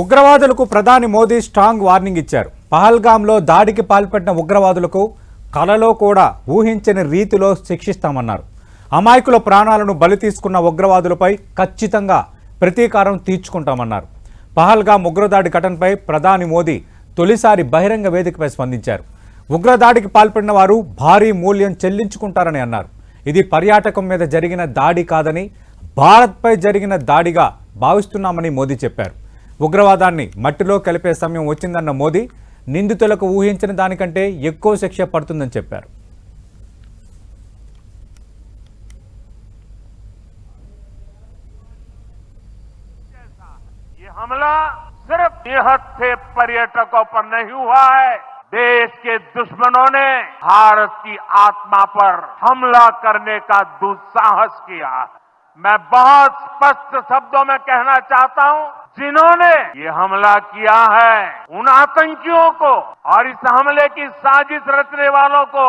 ఉగ్రవాదులకు ప్రధాని Modi strong warning ఇచ్చారు. పహల్గామ్లో దాడికి పాల్పడిన ఉగ్రవాదులకు కలలో కూడా ఊహించని రీతిలో శిక్షిస్తామన్నారు. అమాయకుల ప్రాణాలను బలి తీసుకున్న ఉగ్రవాదులపై ఖచ్చితంగా ప్రతీకారం తీర్చుకుంటామన్నారు. పహల్గామ్ ఉగ్రదాడి ఘటనపై ప్రధాని మోదీ తొలిసారి బహిరంగ వేదికపై స్పందించారు. ఉగ్రదాడికి పాల్పడిన వారు భారీ మూల్యం చెల్లించుకుంటారని అన్నారు. ఇది పర్యాటకం మీద జరిగిన దాడి కాదని భారత్పై జరిగిన దాడిగా భావిస్తున్నామని మోదీ చెప్పారు. ఉగ్రవాదాన్ని మట్టిలో కలిపే సమయం వచ్చిందన్న మోదీ నిందితులకు ఊహించిన దానికంటే ఎక్కువ శిక్ష పడుతుందని చెప్పారు. ये हमला सिर्फ निहत से पर्यटकों पर नहीं हुआ है, देश के दुश्मनों ने भारत की आत्मा पर हमला करने का दुस्साहस किया है। मैं बहुत स्पष्ट शब्दों में कहना चाहता हूं, जिन्होंने ये हमला किया है उन आतंकियों को और इस हमले की साजिश रचने वालों को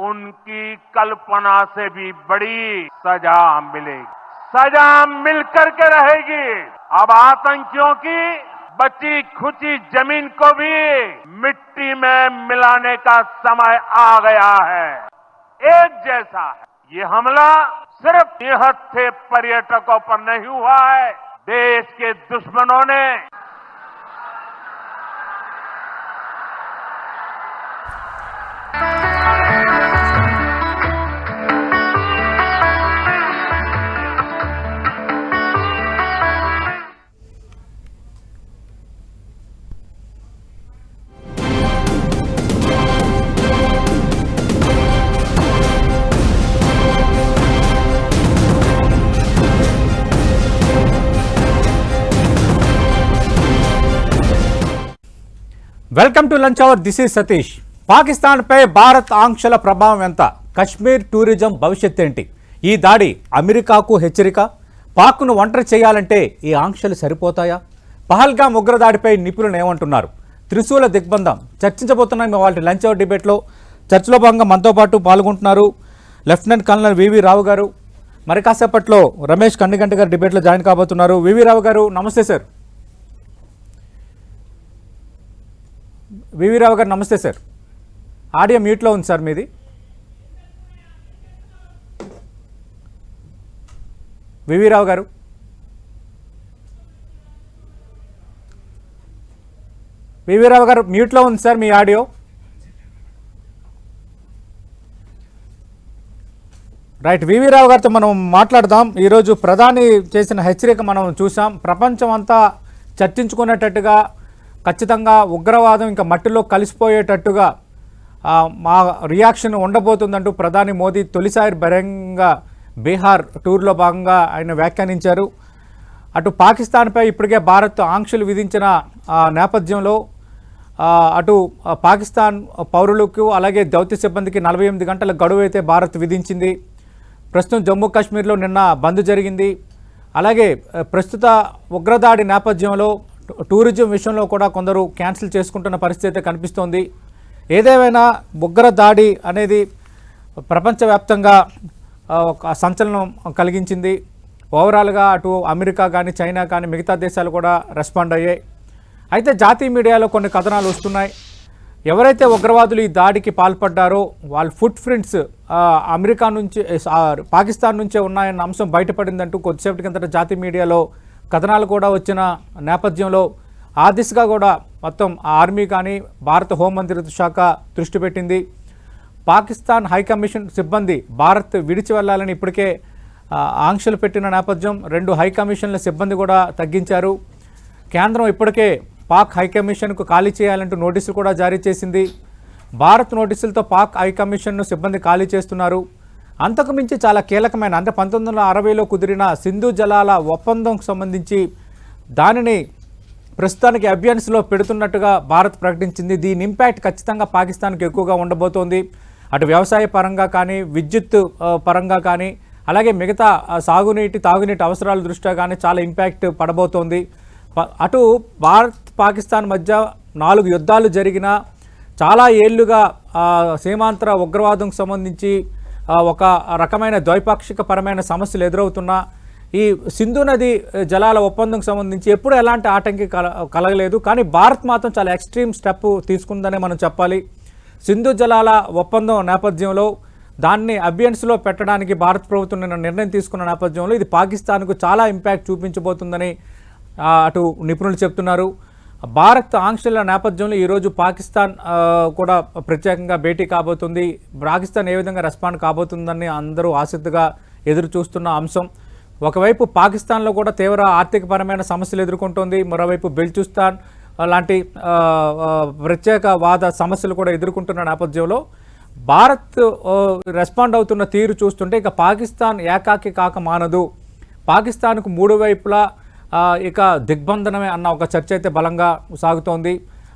उनकी कल्पना से भी बड़ी सजा मिलेगी, सजा मिलकर के रहेगी। अब आतंकियों की बची खुची जमीन को भी मिट्टी में मिलाने का समय आ गया है। एक जैसा है ये हमला सिर्फ निहत से पर्यटकों पर नहीं हुआ है, देश के दुश्मनों ने welcome to lunch hour. This is Satish. పాకిస్తాన్పై భారత్ ఆంక్షల ప్రభావం ఎంత? కశ్మీర్ టూరిజం భవిష్యత్ ఏంటి? ఈ దాడి అమెరికాకు హెచ్చరిక? పాక్ను ఒంటరి చేయాలంటే ఈ ఆంక్షలు సరిపోతాయా? పహల్గామ్ ఉగ్రదాడిపై నిపుణులు ఏమంటున్నారు? త్రిశూల దిగ్బంధం చర్చించబోతున్నాం వాళ్ళ లంచ్ అవర్ డిబేట్లో. చర్చలో భాగంగా మనతో పాటు పాల్గొంటున్నారు లెఫ్టినెంట్ కల్నల్ వివి రావు గారు. మరి కాసేపట్లో రమేష్ కన్నిగంట గారు డిబేట్లో జాయిన్ కాబోతున్నారు. వివి రావు గారు నమస్తే సార్. వివి రావు గారు నమస్తే సార్. ఆడియో మ్యూట్లో ఉంది సార్ మీది. వివి రావు గారు మ్యూట్లో ఉంది సార్ మీ ఆడియో. రైట్, వివి రావు గారితో మనం మాట్లాడదాం. ఈరోజు ప్రధాని చేసిన హెచ్చరిక మనం చూసాం. ప్రపంచం అంతా చర్చించుకునేటట్టుగా ఖచ్చితంగా ఉగ్రవాదం ఇంకా మట్టిలో కలిసిపోయేటట్టుగా మా రియాక్షన్ ఉండబోతుందంటూ ప్రధాని మోదీ తొలిసారి బహిరంగ బీహార్ టూర్లో భాగంగా ఆయన వ్యాఖ్యానించారు. అటు పాకిస్తాన్పై ఇప్పటికే భారత్ ఆంక్షలు విధించిన నేపథ్యంలో అటు పాకిస్తాన్ పౌరులకు అలాగే దౌత్య సిబ్బందికి 48 గంటల గడువు అయితే భారత్ విధించింది. ప్రస్తుతం జమ్మూ కాశ్మీర్లో నిన్న బంద్ జరిగింది. అలాగే ప్రస్తుత ఉగ్రదాడి నేపథ్యంలో టూరిజం విషయంలో కూడా కొందరు క్యాన్సిల్ చేసుకుంటున్న పరిస్థితి కనిపిస్తోంది. ఏదేమైనా ఉగ్రదాడి అనేది ప్రపంచవ్యాప్తంగా ఒక సంచలనం కలిగించింది. ఓవరాల్గా అటు అమెరికా కానీ చైనా కానీ మిగతా దేశాలు కూడా రెస్పాండ్ అయ్యాయి. అయితే జాతీయ మీడియాలో కొన్ని కథనాలు వస్తున్నాయి. ఎవరైతే ఉగ్రవాదులు ఈ దాడికి పాల్పడ్డారో వాళ్ళ ఫుట్ ప్రింట్స్ అమెరికా నుంచి పాకిస్తాన్ నుంచే ఉన్నాయన్న అంశం బయటపడిందంటూ కొద్దిసేపటి కిందట జాతీయ మీడియాలో కథనాలు కూడా వచ్చిన నేపథ్యంలో ఆ దిశగా కూడా మొత్తం ఆర్మీ కానీ భారత హోంమంత్రిత్వ శాఖ దృష్టి పెట్టింది. పాకిస్తాన్ హైకమిషన్ సిబ్బంది భారత్ విడిచి వెళ్లాలని ఇప్పటికే ఆంక్షలు పెట్టిన నేపథ్యం 2 హైకమిషన్ల సిబ్బంది కూడా తగ్గించారు. కేంద్రం ఇప్పటికే పాక్ హైకమిషన్కు ఖాళీ చేయాలంటూ నోటీసులు కూడా జారీ చేసింది. భారత్ నోటీసులతో పాక్ హైకమిషన్ను సిబ్బంది ఖాళీ చేస్తున్నారు. అంతకుమించి చాలా కీలకమైన అంటే 1960లో కుదిరిన సింధు జలాల ఒప్పందంకు సంబంధించి దానిని ప్రస్తుతానికి అభ్యన్స్లో పెడుతున్నట్టుగా భారత్ ప్రకటించింది. దీని ఇంపాక్ట్ ఖచ్చితంగా పాకిస్తాన్కి ఎక్కువగా ఉండబోతోంది. అటు వ్యవసాయ పరంగా కానీ విద్యుత్ పరంగా కానీ అలాగే మిగతా తాగునీటి అవసరాల దృష్ట్యా కానీ చాలా ఇంపాక్ట్ పడబోతోంది. అటు భారత్ పాకిస్తాన్ మధ్య 4 యుద్ధాలు జరిగినా చాలా ఏళ్లుగా సీమాంతర ఉగ్రవాదంకు సంబంధించి ఒక రకమైన ద్వైపాక్షిక పరమైన సమస్యలు ఎదురవుతున్నా ఈ సింధు నది జలాల ఒప్పందంకి సంబంధించి ఎప్పుడు ఎలాంటి ఆటంకి కలగలేదు, కానీ భారత్ మాత్రం చాలా ఎక్స్ట్రీమ్ స్టెప్ తీసుకుందనే మనం చెప్పాలి. సింధు జలాల ఒప్పందం నేపథ్యంలో దాన్ని అబియన్స్లో పెట్టడానికి భారత ప్రభుత్వం నిన్న నిర్ణయం తీసుకున్న నేపథ్యంలో ఇది పాకిస్తాన్కు చాలా ఇంపాక్ట్ చూపించబోతుందని అటు నిపుణులు చెప్తున్నారు. భారత్ ఆంక్షల నేపథ్యంలో ఈరోజు పాకిస్తాన్ కూడా ప్రత్యేకంగా భేటీ కాబోతుంది. పాకిస్తాన్ ఏ విధంగా రెస్పాండ్ కాబోతుందని అందరూ ఆసక్తిగా ఎదురు చూస్తున్న అంశం. ఒకవైపు పాకిస్తాన్లో కూడా తీవ్ర ఆర్థికపరమైన సమస్యలు ఎదుర్కొంటోంది, మరోవైపు బెల్చిస్తాన్ లాంటి ప్రత్యేకవాద సమస్యలు కూడా ఎదుర్కొంటున్న నేపథ్యంలో భారత్ రెస్పాండ్ అవుతున్న తీరు చూస్తుంటే ఇక పాకిస్తాన్ ఏకాకి కాక మానదు, పాకిస్తాన్కు మూడు వైపులా ఇక దిగ్బంధనమే అన్న ఒక చర్చ అయితే బలంగా సాగుతోంది.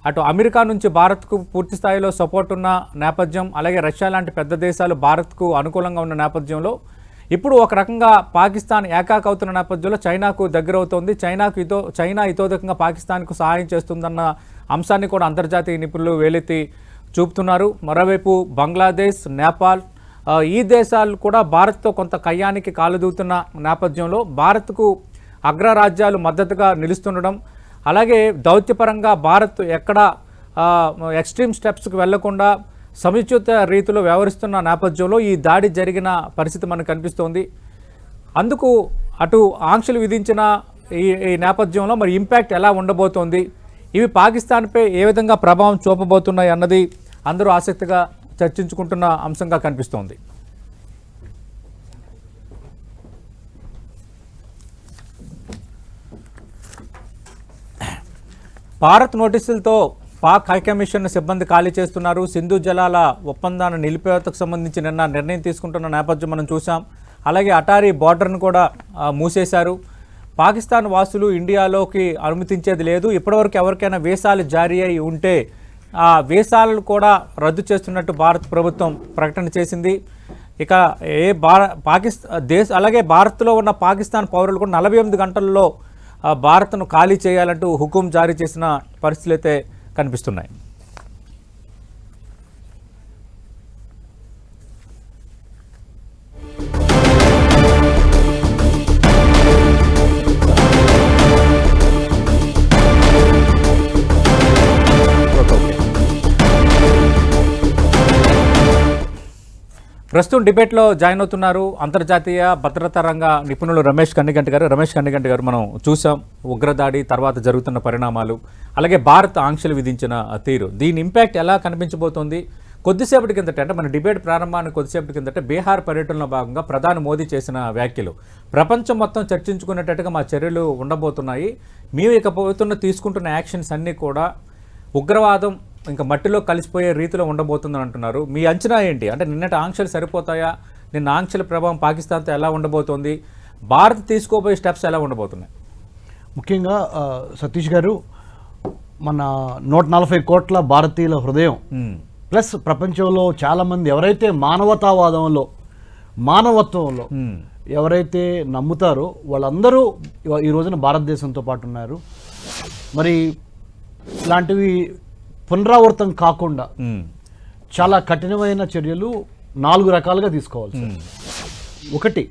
అటు అమెరికా నుంచి భారత్కు పూర్తి స్థాయిలో సపోర్ట్ ఉన్న నేపథ్యం, అలాగే రష్యా లాంటి పెద్ద దేశాలు భారత్కు అనుకూలంగా ఉన్న నేపథ్యంలో ఇప్పుడు ఒక రకంగా పాకిస్తాన్ ఏకాకి అవుతున్న నేపథ్యంలో చైనాకు దగ్గర అవుతోంది. చైనా ఇతోదకంగా పాకిస్తాన్కు సహాయం చేస్తుందన్న అంశాన్ని కూడా అంతర్జాతీయ నిపుణులు వేలెత్తి చూపుతున్నారు. మరోవైపు బంగ్లాదేశ్, నేపాల్ ఈ దేశాలు కూడా భారత్తో కొంత కయ్యానికి కాలుదూతున్న నేపథ్యంలో భారత్కు అగ్రరాజ్యాలు మద్దతుగా నిలుస్తుండడం, అలాగే దౌత్యపరంగా భారత్ ఎక్కడ ఎక్స్ట్రీమ్ స్టెప్స్కి వెళ్లకుండా సముచిత రీతిలో వ్యవహరిస్తున్న నేపథ్యంలో ఈ దాడి జరిగిన పరిస్థితి మనకు కనిపిస్తోంది. అందుకు అటు ఆంక్షలు విధించిన ఈ నేపథ్యంలో మరి ఇంపాక్ట్ ఎలా ఉండబోతోంది, ఇవి పాకిస్తాన్పై ఏ విధంగా ప్రభావం చూపబోతున్నాయి అన్నది అందరూ ఆసక్తిగా చర్చించుకుంటున్న అంశంగా కనిపిస్తోంది. భారత్ నోటీసులతో పాక్ హైకమిషన్ సిబ్బంది ఖాళీ చేస్తున్నారు. సింధు జలాల ఒప్పందాన్ని నిలిపేతకు సంబంధించి నిన్న నిర్ణయం తీసుకుంటున్న నేపథ్యం మనం చూసాం. అలాగే అటారీ బార్డర్ను కూడా మూసేశారు. పాకిస్తాన్ వాసులు ఇండియాలోకి అనుమతించేది లేదు. ఇప్పటివరకు ఎవరికైనా వీసాలు జారీ అయి ఉంటే ఆ వీసాలను కూడా రద్దు చేస్తున్నట్టు భారత ప్రభుత్వం ప్రకటన చేసింది. ఇక అలాగే భారత్లో ఉన్న పాకిస్తాన్ పౌరులు కూడా 48 గంటల్లో భారత్ను ఖాళీ చేయాలంటూ హుకుం జారీ చేసిన పరిస్థితులు అయితే కనిపిస్తున్నాయి. ప్రస్తుతం డిబేట్లో జాయిన్ అవుతున్నారు అంతర్జాతీయ భద్రతా రంగ నిపుణులు రమేష్ కన్నిగంటి గారు. మనం చూసాం ఉగ్రదాడి తర్వాత జరుగుతున్న పరిణామాలు, అలాగే భారత్ ఆంక్షలు విధించిన తీరు, దీని ఇంపాక్ట్ ఎలా కనిపించబోతోంది. కొద్దిసేపటి కిందట అంటే మన డిబేట్ ప్రారంభానికి కొద్దిసేపటి కిందట బీహార్ పర్యటనలో భాగంగా ప్రధాని మోదీ చేసిన వ్యాఖ్యలు ప్రపంచం మొత్తం చర్చించుకునేటట్టుగా మా చర్యలు ఉండబోతున్నాయి, మేము ఇకపోతున్న తీసుకుంటున్న యాక్షన్స్ అన్నీ కూడా ఉగ్రవాదం ఇంకా మట్టిలో కలిసిపోయే రీతిలో ఉండబోతుందని అంటున్నారు. మీ అంచనా ఏంటి? అంటే నిన్నటి ఆంక్షలు సరిపోతాయా? నిన్న ఆంక్షల ప్రభావం పాకిస్తాన్తో ఎలా ఉండబోతోంది? భారత్ తీసుకోబోయే స్టెప్స్ ఎలా ఉండబోతున్నాయి? ముఖ్యంగా సతీష్ గారు, మన 140 కోట్ల భారతీయుల హృదయం ప్లస్ ప్రపంచంలో చాలామంది ఎవరైతే మానవత్వంలో ఎవరైతే నమ్ముతారో వాళ్ళందరూ ఈ రోజున భారతదేశంతో పాటు ఉన్నారు. మరి ఇలాంటివి పునరావృతం కాకుండా చాలా కఠినమైన చర్యలు 4 రకాలుగా తీసుకోవాలి. ఒకటి,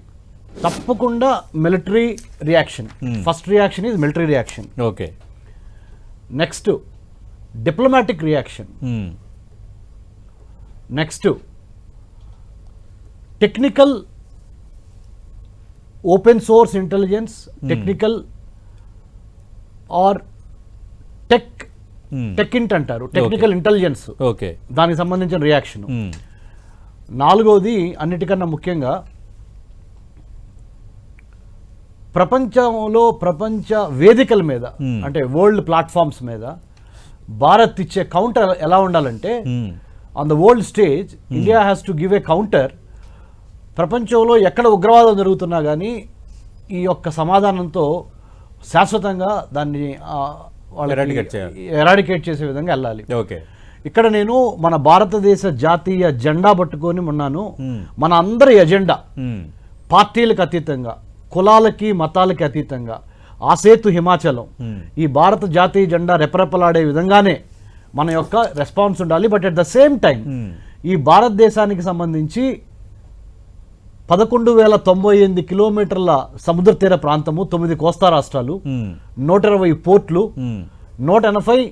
తప్పకుండా military reaction. First reaction is military reaction. Okay. Next diplomatic reaction. Next technical open source intelligence, technical or TECHINT అంటారు, టెక్నికల్ ఇంటెలిజెన్స్, దానికి సంబంధించిన రియాక్షన్. 4వది అన్నిటికన్నా ముఖ్యంగా ప్రపంచ వేదికల మీద అంటే వరల్డ్ ప్లాట్ఫామ్స్ మీద భారత్ ఇచ్చే కౌంటర్ ఎలా ఉండాలంటే on the world stage India has to give a counter. ప్రపంచంలో ఎక్కడ ఉగ్రవాదం జరుగుతున్నా కానీ ఈ యొక్క సమాధానంతో శాశ్వతంగా దాన్ని ఎరాడికేట్ చేసే విధంగా వెళ్ళాలి. ఇక్కడ నేను మన భారతదేశ జాతీయ జెండా పట్టుకొని ఉన్నాను. మన అందరి ఎజెండా పార్టీలకు అతీతంగా, కులాలకి మతాలకి అతీతంగా ఆసేతు హిమాచలం, ఈ భారత జాతీయ జెండా రెపరెపలాడే విధంగానే మన యొక్క రెస్పాన్స్ ఉండాలి. But at the same time ఈ భారతదేశానికి సంబంధించి 11,098 కిలోమీటర్ల సముద్ర తీర ప్రాంతము, 9 కోస్తా రాష్ట్రాలు, 120 పోర్ట్లు, 180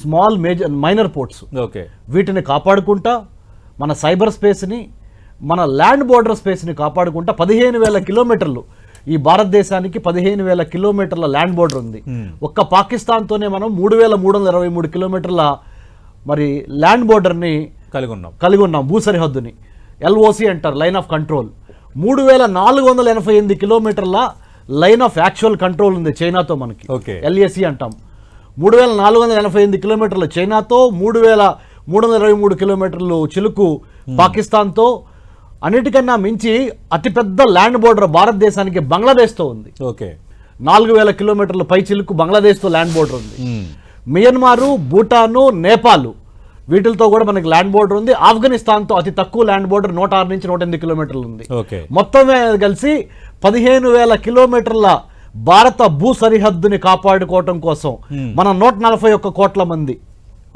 స్మాల్ మైనర్ పోర్ట్స్. ఓకే, వీటిని కాపాడుకుంటా మన సైబర్ స్పేస్ని, మన ల్యాండ్ బోర్డర్ స్పేస్ని కాపాడుకుంటా 15,000 కిలోమీటర్లు, ఈ భారతదేశానికి 15,000 కిలోమీటర్ల ల్యాండ్ బోర్డర్ ఉంది. ఒక్క పాకిస్తాన్తోనే మనం 3,323 కిలోమీటర్ల మరి ల్యాండ్ బోర్డర్ని కలిగి ఉన్నాం, భూ సరిహద్దుని. ఎల్ఓసి అంటారు, లైన్ ఆఫ్ కంట్రోల్. 3,488 కిలోమీటర్ల లైన్ ఆఫ్ యాక్చువల్ కంట్రోల్ ఉంది చైనాతో మనకి, ఎల్ఏసి అంటాం. 3,488 కిలోమీటర్లు చైనాతో, 3,323 కిలోమీటర్లు చిలుకు పాకిస్తాన్తో. అన్నిటికన్నా మించి అతిపెద్ద ల్యాండ్ బోర్డర్ భారతదేశానికి బంగ్లాదేశ్తో ఉంది. 4,000 కిలోమీటర్ల పై చిలుకు బంగ్లాదేశ్తో ల్యాండ్ బోర్డర్ ఉంది. మియన్మారు, భూటాను, నేపాల్ వీటితో కూడా మనకి ల్యాండ్ బోర్డర్ ఉంది. ఆఫ్ఘనిస్తాన్తో అతి తక్కువ ల్యాండ్ బోర్డర్ 106 నుంచి 108 కిలోమీటర్లు ఉంది. మొత్తం కలిసి 15,000 కిలోమీటర్ల భారత భూ సరిహద్దుని కాపాడుకోవటం కోసం మన 141 కోట్ల మంది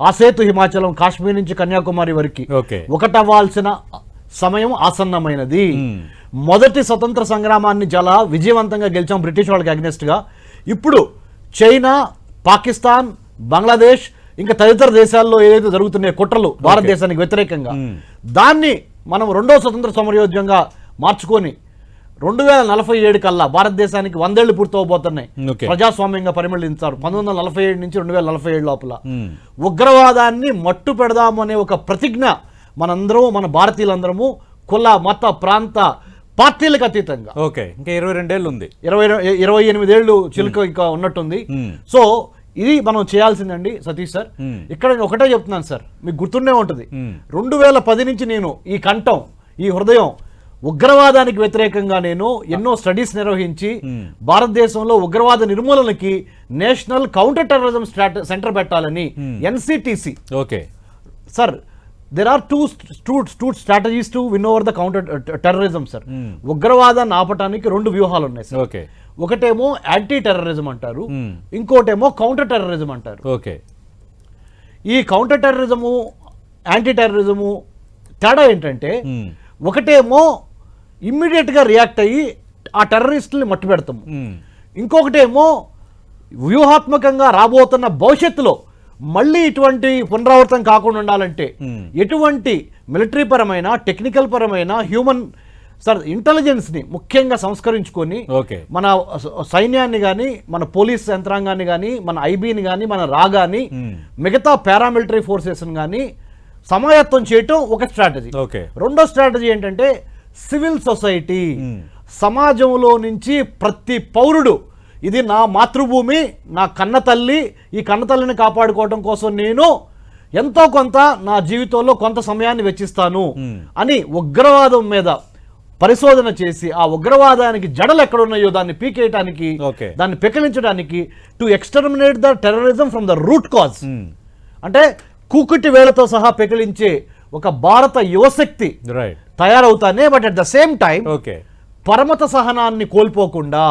ఆ సేతు హిమాచలం, కాశ్మీర్ నుంచి కన్యాకుమారి వరకు ఒకటవ్వాల్సిన సమయం ఆసన్నమైనది. మొదటి స్వతంత్ర సంగ్రామాన్ని చాలా విజయవంతంగా గెలిచాం బ్రిటిష్ వాళ్ళకి అగెనిస్ట్ గా. ఇప్పుడు చైనా, పాకిస్తాన్, బంగ్లాదేశ్ ఇంకా తదితర దేశాల్లో ఏదైతే జరుగుతున్నాయో కుట్రలు భారతదేశానికి వ్యతిరేకంగా, దాన్ని మనం రెండో స్వతంత్ర సమరయోధ్యంగా మార్చుకొని 2047 కల్లా భారతదేశానికి 100 ఏళ్లు పూర్తవబోతున్నాయి. ప్రజాస్వామ్యంగా పరిమళించారు 1947 నుంచి 2047 లోపల. ఉగ్రవాదాన్ని మట్టు పెడదాము అనే ఒక ప్రతిజ్ఞ మనందరూ, మన భారతీయులందరము కుల, మత, ప్రాంత, పార్టీలకు అతీతంగా. ఇంకా 22 ఏళ్ళు ఉంది, 28 ఏళ్ళు చిలుక ఇంకా ఉన్నట్టుంది. సో ఇది మనం చేయాల్సిందండి సతీష్ సార్. ఇక్కడ నేను ఒకటే చెప్తున్నాను సార్, మీకు గుర్తుండే ఉంటుంది, 2010 నుంచి నేను ఈ కంఠం, ఈ హృదయం ఉగ్రవాదానికి వ్యతిరేకంగా నేను ఎన్నో స్టడీస్ నిర్వహించి భారతదేశంలో ఉగ్రవాద నిర్మూలనకి నేషనల్ కౌంటర్ టెర్రరిజం సెంటర్ పెట్టాలని NCTC. Sir, there are two strategies to win over the counter terrorism sir. ఉగ్రవాదాన్ని ఆపటానికి 2 వ్యూహాలు ఉన్నాయి సార్. ఒకటేమో యాంటీ టెర్రరిజం అంటారు, ఇంకోటేమో కౌంటర్ టెర్రరిజం అంటారు. ఈ కౌంటర్ టెర్రరిజము, యాంటీ టెర్రరిజము తేడా ఏంటంటే, ఒకటేమో ఇమ్మీడియట్ గా రియాక్ట్ అయ్యి ఆ టెర్రరిస్టుల్ని మట్టు పెడతాము, ఇంకొకటేమో వ్యూహాత్మకంగా రాబోతున్న భవిష్యత్తులో మళ్ళీ ఇటువంటి పునరావృతం కాకుండా ఉండాలంటే ఎటువంటి మిలిటరీ పరమైన, టెక్నికల్ పరమైన, హ్యూమన్ ఇంటెలిజెన్స్ ని ముఖ్యంగా సంస్కరించుకొని మన సైన్యాన్ని గాని, మన పోలీస్ యంత్రాంగాన్ని గాని, మన ఐబీని గాని, మన రా గాని, మిగతా పారామిలిటరీ ఫోర్సెస్ గాని సమాయత్తం చేయటం ఒక స్ట్రాటజీ. రెండో స్ట్రాటజీ ఏంటంటే సివిల్ సొసైటీ, సమాజంలో నుంచి ప్రతి పౌరుడు ఇది నా మాతృభూమి, నా కన్న తల్లి, ఈ కన్న తల్లిని కాపాడుకోవడం కోసం నేను ఎంతో కొంత నా జీవితంలో కొంత సమయాన్ని వెచ్చిస్తాను అని ఉగ్రవాదం మీద పరిశోధన చేసి ఆ ఉగ్రవాదానికి జడలు ఎక్కడున్నాయో దాన్ని పీకేయటానికి, దాన్ని పెకిలించడానికి, to exterminate the terrorism from the root cause, అంటే కూకుటి వేళతో సహా పెకిలించే ఒక భారత యువశక్తి తయారవుతానే. But at the same time పరమత సహనాన్ని కోల్పోకుండా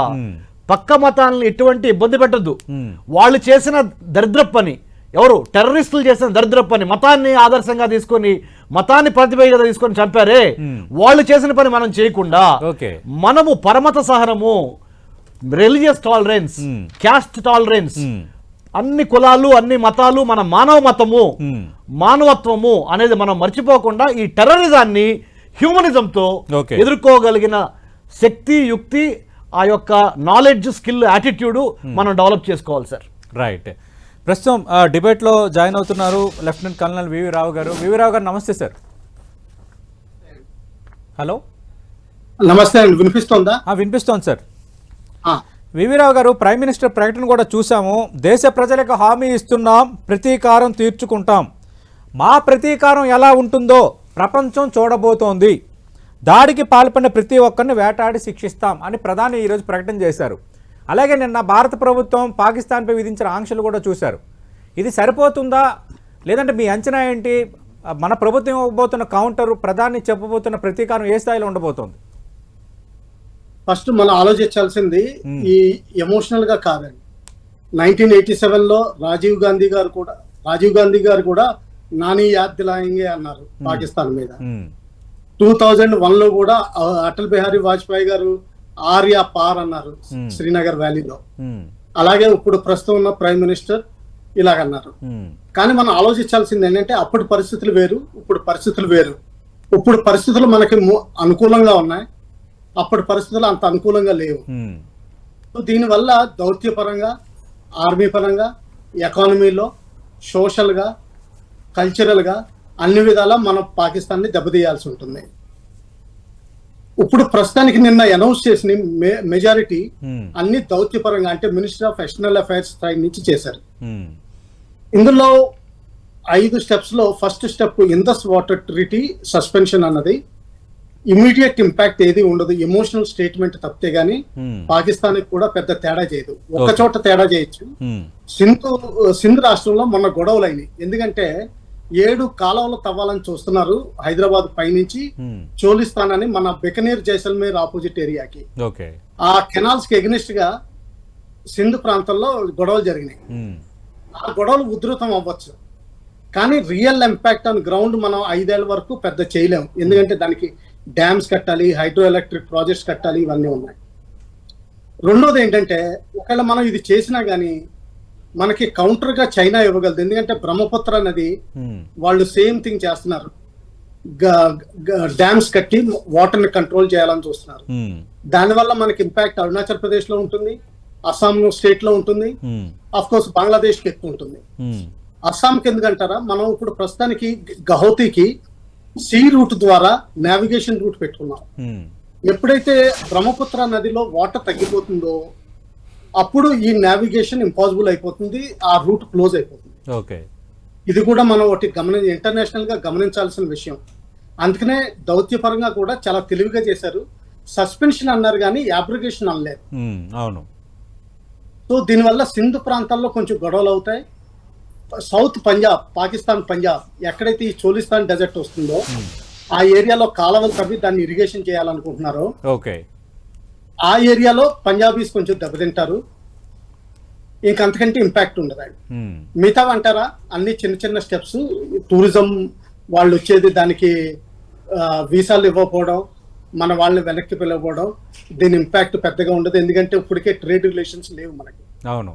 పక్క మతాలను ఎటువంటి ఇబ్బంది పెట్టద్దు. వాళ్ళు చేసిన దరిద్ర పని, ఎవరు టెర్రరిస్టులు చేసిన దరిద్ర పని, మతాన్ని ఆదర్శంగా తీసుకొని, మతాన్ని ప్రతిభగా తీసుకొని చంపారే, వాళ్ళు చేసిన పని మనం చేయకుండా మనము పరమత సహనము, రిలీజియస్ టాలరెన్స్, క్యాస్ట్ టాలరెన్స్, అన్ని కులాలు, అన్ని మతాలు, మన మానవ మతము, మానవత్వము అనేది మనం మర్చిపోకుండా ఈ టెర్రరిజాన్ని హ్యూమనిజంతో ఎదుర్కోగలిగిన శక్తి, యుక్తి, ఆ యొక్క నాలెడ్జ్, స్కిల్, యాటిట్యూడ్ మనం డెవలప్ చేసుకోవాలి సార్. రైట్. ప్రస్తుతం డిబేట్లో జాయిన్ అవుతున్నారు లెఫ్టినెంట్ కల్నల్ వివి రావు గారు. వివి రావు గారు నమస్తే సార్. హలో, నమస్తే అండి, వినిపిస్తోందా? వినిపిస్తోంది సార్. వివి రావు గారు, ప్రైమ్ మినిస్టర్ ప్రకటన కూడా చూసాము. దేశ ప్రజలకు హామీ ఇస్తున్నాం, ప్రతీకారం తీర్చుకుంటాం. మా ప్రతీకారం ఎలా ఉంటుందో ప్రపంచం చూడబోతోంది. దాడికి పాల్పడిన ప్రతి ఒక్కరిని వేటాడి శిక్షిస్తాం అని ప్రధాని ఈరోజు ప్రకటన చేశారు. అలాగే నిన్న భారత ప్రభుత్వం పాకిస్తాన్పై విధించిన ఆంక్షలు కూడా చూశారు. ఇది సరిపోతుందా, లేదంటే మీ అంచనా ఏంటి? మన ప్రభుత్వం ఇవ్వబోతున్న కౌంటర్, ప్రధాని చెప్పబోతున్న ప్రతీకారం ఏ స్థాయిలో ఉండబోతోంది? ఫస్ట్ మనం ఆలోచించాల్సింది ఈ ఎమోషనల్ గా కాదండి. 1987లో రాజీవ్ గాంధీ గారు కూడా నాని యాద్ దిలాయింగే అన్నారు పాకిస్తాన్ మీద. 2001లో కూడా అటల్ బిహారీ వాజ్పేయి గారు ఆర్యా పార్ అన్నారు శ్రీనగర్ వ్యాలీలో. అలాగే ఇప్పుడు ప్రస్తుతం ఉన్న ప్రైమ్ మినిస్టర్ ఇలాగన్నారు. కానీ మనం ఆలోచించాల్సింది ఏంటంటే అప్పటి పరిస్థితులు వేరు, ఇప్పుడు పరిస్థితులు వేరు. ఇప్పుడు పరిస్థితులు మనకి అనుకూలంగా ఉన్నాయి, అప్పటి పరిస్థితులు అంత అనుకూలంగా లేవు. సో దీనివల్ల దౌత్యపరంగా, ఆర్మీ పరంగా, ఎకానమీలో, సోషల్గా, కల్చరల్గా అన్ని విధాలా మనం పాకిస్తాన్ని దెబ్బతీయాల్సి ఉంటుంది. ఇప్పుడు ప్రస్తుతానికి నిన్న అనౌన్స్ చేసిన మెజారిటీ అన్ని దౌత్యపరంగా, అంటే మినిస్టర్ ఆఫ్ ఎక్స్టర్నల్ అఫైర్స్ స్థాయి నుంచి చేశారు. ఇందులో 5 స్టెప్స్ లో first step Indus water treaty suspension అన్నది. ఇమీడియట్ ఇంపాక్ట్ ఏది ఉండదు, ఎమోషనల్ స్టేట్మెంట్ తప్పితే గానీ పాకిస్తాన్ కూడా పెద్ద తేడా చేయదు. ఒక చోట తేడా చేయొచ్చు. సింధ్ రాష్ట్రంలో మొన్న గొడవలు అయినాయి. ఎందుకంటే 7 కాలువలు తవ్వాలని చూస్తున్నారు హైదరాబాద్ పైనుంచి చోలిస్తాన్ అని, మన బికనీర్ జైసల్మేర్ ఆపోజిట్ ఏరియాకి. ఆ కెనాల్స్ కి ఎగ్నెస్ట్ గా సింధ్ ప్రాంతంలో గొడవలు జరిగినాయి. ఆ గొడవలు ఉధృతం అవ్వచ్చు, కానీ రియల్ ఇంపాక్ట్ ఆన్ గ్రౌండ్ మనం 5 ఏళ్ల వరకు పెద్ద చేయలేము. ఎందుకంటే దానికి డ్యామ్స్ కట్టాలి, హైడ్రో ఎలక్ట్రిక్ ప్రాజెక్ట్స్ కట్టాలి, ఇవన్నీ ఉన్నాయి. రెండోది ఏంటంటే ఒకవేళ మనం ఇది చేసినా గానీ మనకి కౌంటర్ గా చైనా ఇవ్వగలదు. ఎందుకంటే బ్రహ్మపుత్ర నది వాళ్ళు సేమ్ థింగ్ చేస్తున్నారు, డ్యామ్స్ కట్టి వాటర్ ని కంట్రోల్ చేయాలని చూస్తున్నారు. దానివల్ల మనకి ఇంపాక్ట్ అరుణాచల్ ప్రదేశ్ లో ఉంటుంది, అస్సాం స్టేట్ లో ఉంటుంది, అఫ్ కోర్స్ బంగ్లాదేశ్ కి ఎక్కువ ఉంటుంది. అస్సాంకి ఎందుకంటారా, మనం ఇప్పుడు ప్రస్తుతానికి గౌహతికి సీ రూట్ ద్వారా నావిగేషన్ రూట్ పెట్టుకున్నాం. ఎప్పుడైతే బ్రహ్మపుత్ర నదిలో వాటర్ తగ్గిపోతుందో అప్పుడు ఈ నావిగేషన్ ఇంపాసిబుల్ అయిపోతుంది, ఆ రూట్ క్లోజ్ అయిపోతుంది. ఇది కూడా మనం ఒకటి ఇంటర్నేషనల్ గా గమనించాల్సిన విషయం. అందుకనే దౌత్యపరంగా కూడా చాలా తెలివిగా చేశారు. సస్పెన్షన్ అన్నారు కానీ అబ్రిగేషన్ అనలేదు. అవును. సో దీనివల్ల సింధు ప్రాంతాల్లో కొంచెం గొడవలు అవుతాయి. సౌత్ పంజాబ్, పాకిస్తాన్ పంజాబ్, ఎక్కడైతే ఈ చోలిస్తాన్ డెజర్ట్ వస్తుందో ఆ ఏరియాలో కాలువలు తవ్వి దాన్ని ఇరిగేషన్ చేయాలనుకుంటున్నారు. ఆ ఏరియాలో పంజాబీస్ కొంచెం దెబ్బతింటారు, ఇంకంతకంటే ఇంపాక్ట్ ఉండదండి. మిగతా అంటారా అన్ని చిన్న చిన్న స్టెప్స్, టూరిజం వాళ్ళు వచ్చేది దానికి వీసాలు ఇవ్వకపోవడం, మన వాళ్ళని వెనక్కి పిలవకపోవడం, దీని ఇంపాక్ట్ పెద్దగా ఉండదు. ఎందుకంటే ఇప్పటికే ట్రేడ్ రిలేషన్స్ లేవు మనకి. అవును.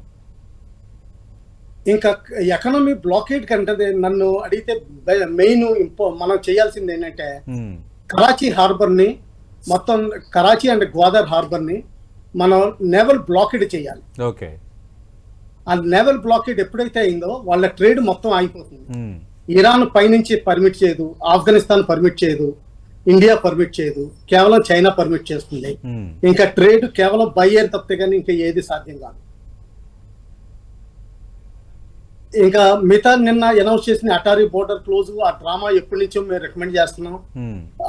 ఇంకా ఎకనామీ బ్లాకేడ్ కంటే నన్ను అడిగితే మెయిన్ మనం చేయాల్సింది ఏంటంటే కరాచీ హార్బర్ ని మొత్తం, కరాచీ అండ్ గ్వాదర్ హార్బర్ ని మనం నేవల్ బ్లాకేడ్ చేయాలి. ఆ నేవల్ బ్లాకేడ్ ఎప్పుడైతే అయిందో వాళ్ళ ట్రేడ్ మొత్తం ఆగిపోతుంది. ఇరాన్ పైనుంచి పర్మిట్ చేయదు, ఆఫ్ఘనిస్తాన్ పర్మిట్ చేయదు, ఇండియా పర్మిట్ చేయదు, కేవలం చైనా పర్మిట్ చేస్తుంది. ఇంకా ట్రేడ్ కేవలం బై ఎయిర్ తప్పితే కానీ ఇంకా ఏది సాధ్యం కాదు. ఇంకా మిగతా నిన్న అనౌన్స్ చేసిన అటారీ బోర్డర్ క్లోజ్, ఆ డ్రామా ఎప్పటి నుంచో మేము రికమెండ్ చేస్తున్నాం.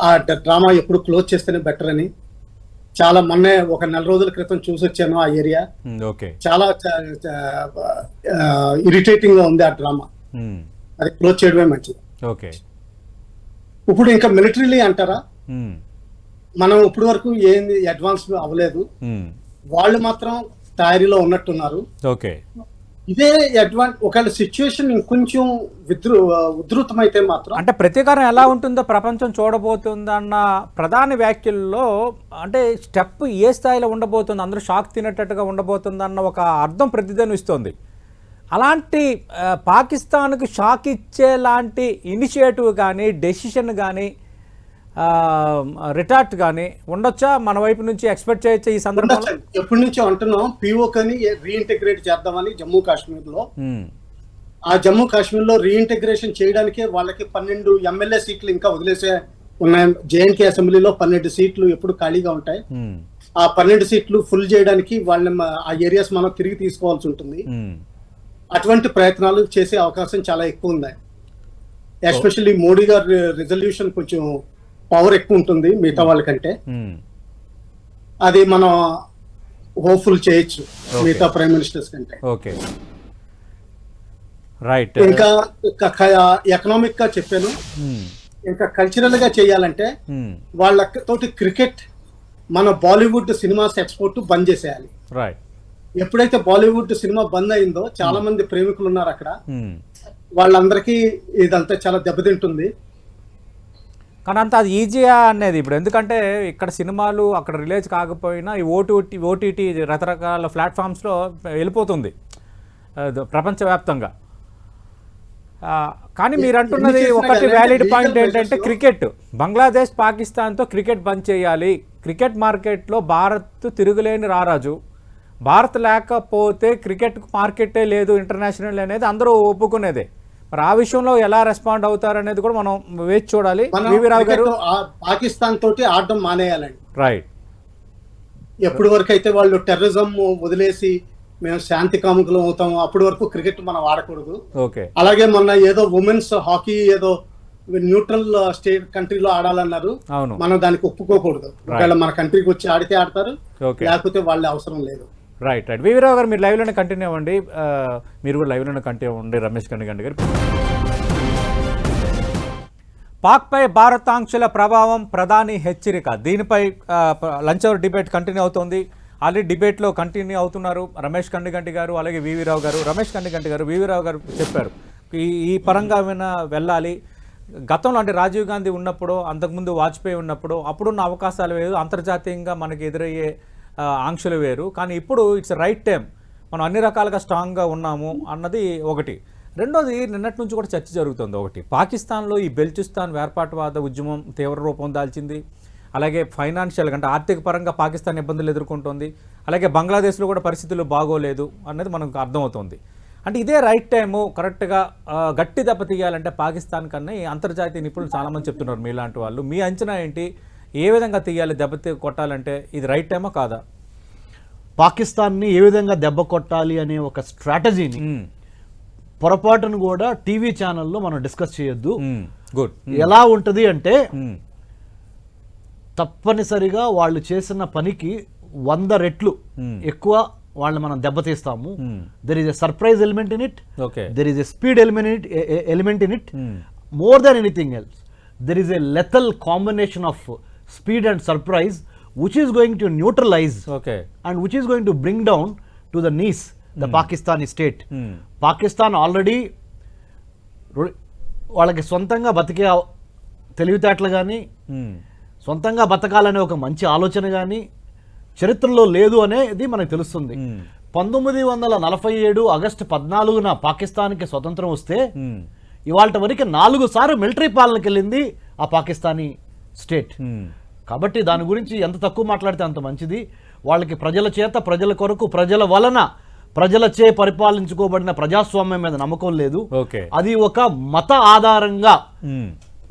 ఆ డ్రామా ఎప్పుడు క్లోజ్ చేస్తేనే బెటర్ అని. చాలా మొన్నే ఒక 4 రోజుల క్రితం చూసి వచ్చాను ఆ ఏరియా. చాలా ఇరిటేటింగ్ గా ఉంది ఆ డ్రామా, అది క్లోజ్ చేయడమే మంచిది. ఇప్పుడు ఇంకా మిలిటరీలీ అంటారా, మనం ఇప్పుడు వరకు ఏంది అడ్వాన్స్ అవ్వలేదు, వాళ్ళు మాత్రం తయారీలో ఉన్నట్టున్నారు. ఇదే ఒకవేళ సిచ్యువేషన్ ఇంకొంచెం ఉధృతమైతే మాత్రం, అంటే ప్రతీకారం ఎలా ఉంటుందో ప్రపంచం చూడబోతుందన్న ప్రధాని వ్యాఖ్యల్లో, అంటే స్టెప్ ఏ స్థాయిలో ఉండబోతుంది, అందరూ షాక్ తినేటట్టుగా ఉండబోతుందన్న ఒక అర్థం ప్రతిధ్వనిస్తోంది. అలాంటి పాకిస్తాన్కి షాక్ ఇచ్చేలాంటి ఇనిషియేటివ్ కానీ, డెసిషన్ కానీ, రిటార్ట్ కానీ ఉండొచ్చా? మన వైపు నుంచి ఎక్స్పెక్ట్ చేయొచ్చా ఈ సందర్భంలో? ఎప్పటి నుంచో అంటున్నాం పిఓకని రీఇంటిగ్రేట్ చేద్దామని జమ్మూ కాశ్మీర్ లో. ఆ జమ్మూ కాశ్మీర్ లో రీఇంటిగ్రేషన్ చేయడానికే వాళ్ళకి 12 ఎమ్మెల్యే సీట్లు ఇంకా వదిలేసే ఉన్నాయి. జేఎన్కే అసెంబ్లీలో 12 సీట్లు ఎప్పుడు ఖాళీగా ఉంటాయి. ఆ 12 సీట్లు ఫుల్ చేయడానికి వాళ్ళని ఆ ఏరియాస్ మనం తిరిగి తీసుకోవాల్సి ఉంటుంది. అటువంటి ప్రయత్నాలు చేసే అవకాశం చాలా ఎక్కువ ఉంది. ఎస్పెషల్లీ మోడీ గారి రిజల్యూషన్ కొంచెం పవర్ ఎక్కువ ఉంటుంది మిగతా వాళ్ళకంటే, అది మనం హోప్ఫుల్ చేయొచ్చు మిగతా ప్రైమ్ మినిస్టర్స్ కంటే. ఇంకా ఎకనామిక్ గా చెప్పాను. ఇంకా కల్చరల్ గా చేయాలంటే వాళ్ళతోటి క్రికెట్, మన బాలీవుడ్ సినిమాస్ ఎక్స్పోర్ట్ బంద్ చేసేయాలి. ఎప్పుడైతే బాలీవుడ్ సినిమా బంద్ అయిందో చాలా మంది ప్రేమికులు ఉన్నారు అక్కడ, వాళ్ళందరికీ ఇదంతా చాలా దెబ్బతింటుంది. కానీ అంత అది ఈజీయా అనేది ఇప్పుడు, ఎందుకంటే ఇక్కడ సినిమాలు అక్కడ రిలీజ్ కాకపోయినా ఈ ఓటీటీ రకరకాల ప్లాట్ఫామ్స్లో వెళ్ళిపోతుంది ప్రపంచవ్యాప్తంగా. కానీ మీరు అంటున్నది ఒకటి వ్యాలిడ్ పాయింట్ ఏంటంటే క్రికెట్, బంగ్లాదేశ్ పాకిస్తాన్తో క్రికెట్ బంద్ చేయాలి, క్రికెట్ మార్కెట్లో భారత్ తిరుగులేని రారాజు, భారత్ లేకపోతే క్రికెట్ మార్కెటే లేదు ఇంటర్నేషనల్ అనేది అందరూ ఒప్పుకునేదే. మరి ఆ విషయంలో ఎలా రెస్పాండ్ అవుతారు అనేది కూడా మనం వేచి చూడాలి. వివి రావు గారు, పాకిస్తాన్ తోటి ఆడడం మానేయాలండి. రైట్. ఎప్పటి వరకు అయితే వాళ్ళు టెర్రరిజం వదిలేసి మేము శాంతి కాముకులు అవుతాము అప్పటి వరకు క్రికెట్ మనం ఆడకూడదు. ఓకే. అలాగే మొన్న ఏదో ఉమెన్స్ హాకీ ఏదో న్యూట్రల్ స్టేట్ కంట్రీలో ఆడాలన్నారు, మనం దానికి ఒప్పుకోకూడదు. ఒకవేళ మన కంట్రీకి వచ్చి ఆడితే ఆడతారు, లేకపోతే వాళ్ళ అవసరం లేదు. Right right. వివి రావు గారు, మీరు లైవ్లోనే కంటిన్యూ అవ్వండి, మీరు కూడా లైవ్లోనే కంటిన్యూ అవ్వండి. రమేష్ కన్నిగంటి గారు, పాక్పై భారత్ ఆంక్షల ప్రభావం, ప్రధాని హెచ్చరిక, దీనిపై లంచ్ అవర్ డిబేట్ కంటిన్యూ అవుతోంది. ఆల్రెడీ డిబేట్లో కంటిన్యూ అవుతున్నారు రమేష్ కన్నిగంటి గారు, అలాగే వివి రావు గారు. రమేష్ కన్నిగంటి గారు, వివి రావు గారు చెప్పారు ఈ పరంగా వెళ్ళాలి. గతంలో అంటే రాజీవ్ గాంధీ ఉన్నప్పుడు, అంతకుముందు వాజ్పేయి ఉన్నప్పుడు అప్పుడున్న అవకాశాలు వేరు, అంతర్జాతీయంగా మనకి ఎదురయ్యే ఆంక్షలు వేరు. కానీ ఇప్పుడు ఇట్స్ రైట్ టైం, మనం అన్ని రకాలుగా స్ట్రాంగ్గా ఉన్నాము అన్నది ఒకటి. రెండోది, నిన్నటి నుంచి కూడా చర్చ జరుగుతుంది. ఒకటి, పాకిస్తాన్లో ఈ బెల్చిస్తాన్ వేర్పాటువాద ఉద్యమం తీవ్ర రూపం దాల్చింది. అలాగే ఫైనాన్షియల్గా అంటే ఆర్థిక పరంగా పాకిస్తాన్ ఇబ్బందులు ఎదుర్కొంటుంది. అలాగే బంగ్లాదేశ్లో కూడా పరిస్థితులు బాగోలేదు అనేది మనకు అర్థమవుతుంది. అంటే ఇదే రైట్ టైము, కరెక్ట్గా గట్టి దెబ్బ తీయాలంటే పాకిస్తాన్ కన్నా అంతర్జాతీయ నిపుణులు చాలామంది చెప్తున్నారు మీలాంటి వాళ్ళు. మీ అంచనా ఏంటి? ఏ విధంగా తీయాలి, దెబ్బ కొట్టాలంటే ఇది రైట్ టైమా కాదా? పాకిస్తాన్ని ఏ విధంగా దెబ్బ కొట్టాలి అనే ఒక స్ట్రాటజీని పొరపాటును కూడా టీవీ ఛానల్లో మనం డిస్కస్ చేయొద్దు. గుడ్. ఎలా ఉంటుంది అంటే తప్పనిసరిగా వాళ్ళు చేసిన పనికి 100 రెట్లు ఎక్కువ వాళ్ళు మనం దెబ్బతీస్తాము. There is a surprise element in it, there is a speed element in it. More than anything else, there is a lethal combination of speed and surprise which is going to neutralize and which is going to bring down to the knees the Pakistani state. Pakistan already వాళ్ళకి సొంతంగా బతికే తెలివితేటలు కానీ సొంతంగా బతకాలనే ఒక మంచి ఆలోచన కానీ చరిత్రలో లేదు అనేది మనకు తెలుస్తుంది. 1947 ఆగస్టు 14న పాకిస్తాన్కి స్వతంత్రం వస్తే ఇవాళ వరకు 4 సార్లు మిలిటరీ పాలనకి వెళ్ళింది ఆ పాకిస్తానీ స్టేట్. కాబట్టి దాని గురించి ఎంత తక్కువ మాట్లాడితే అంత మంచిది. వాళ్ళకి ప్రజల చేత, ప్రజల కొరకు, ప్రజల వలన, ప్రజలచే పరిపాలించుకోబడిన ప్రజాస్వామ్యం మీద నమ్మకం లేదు. అది ఒక మత ఆధారంగా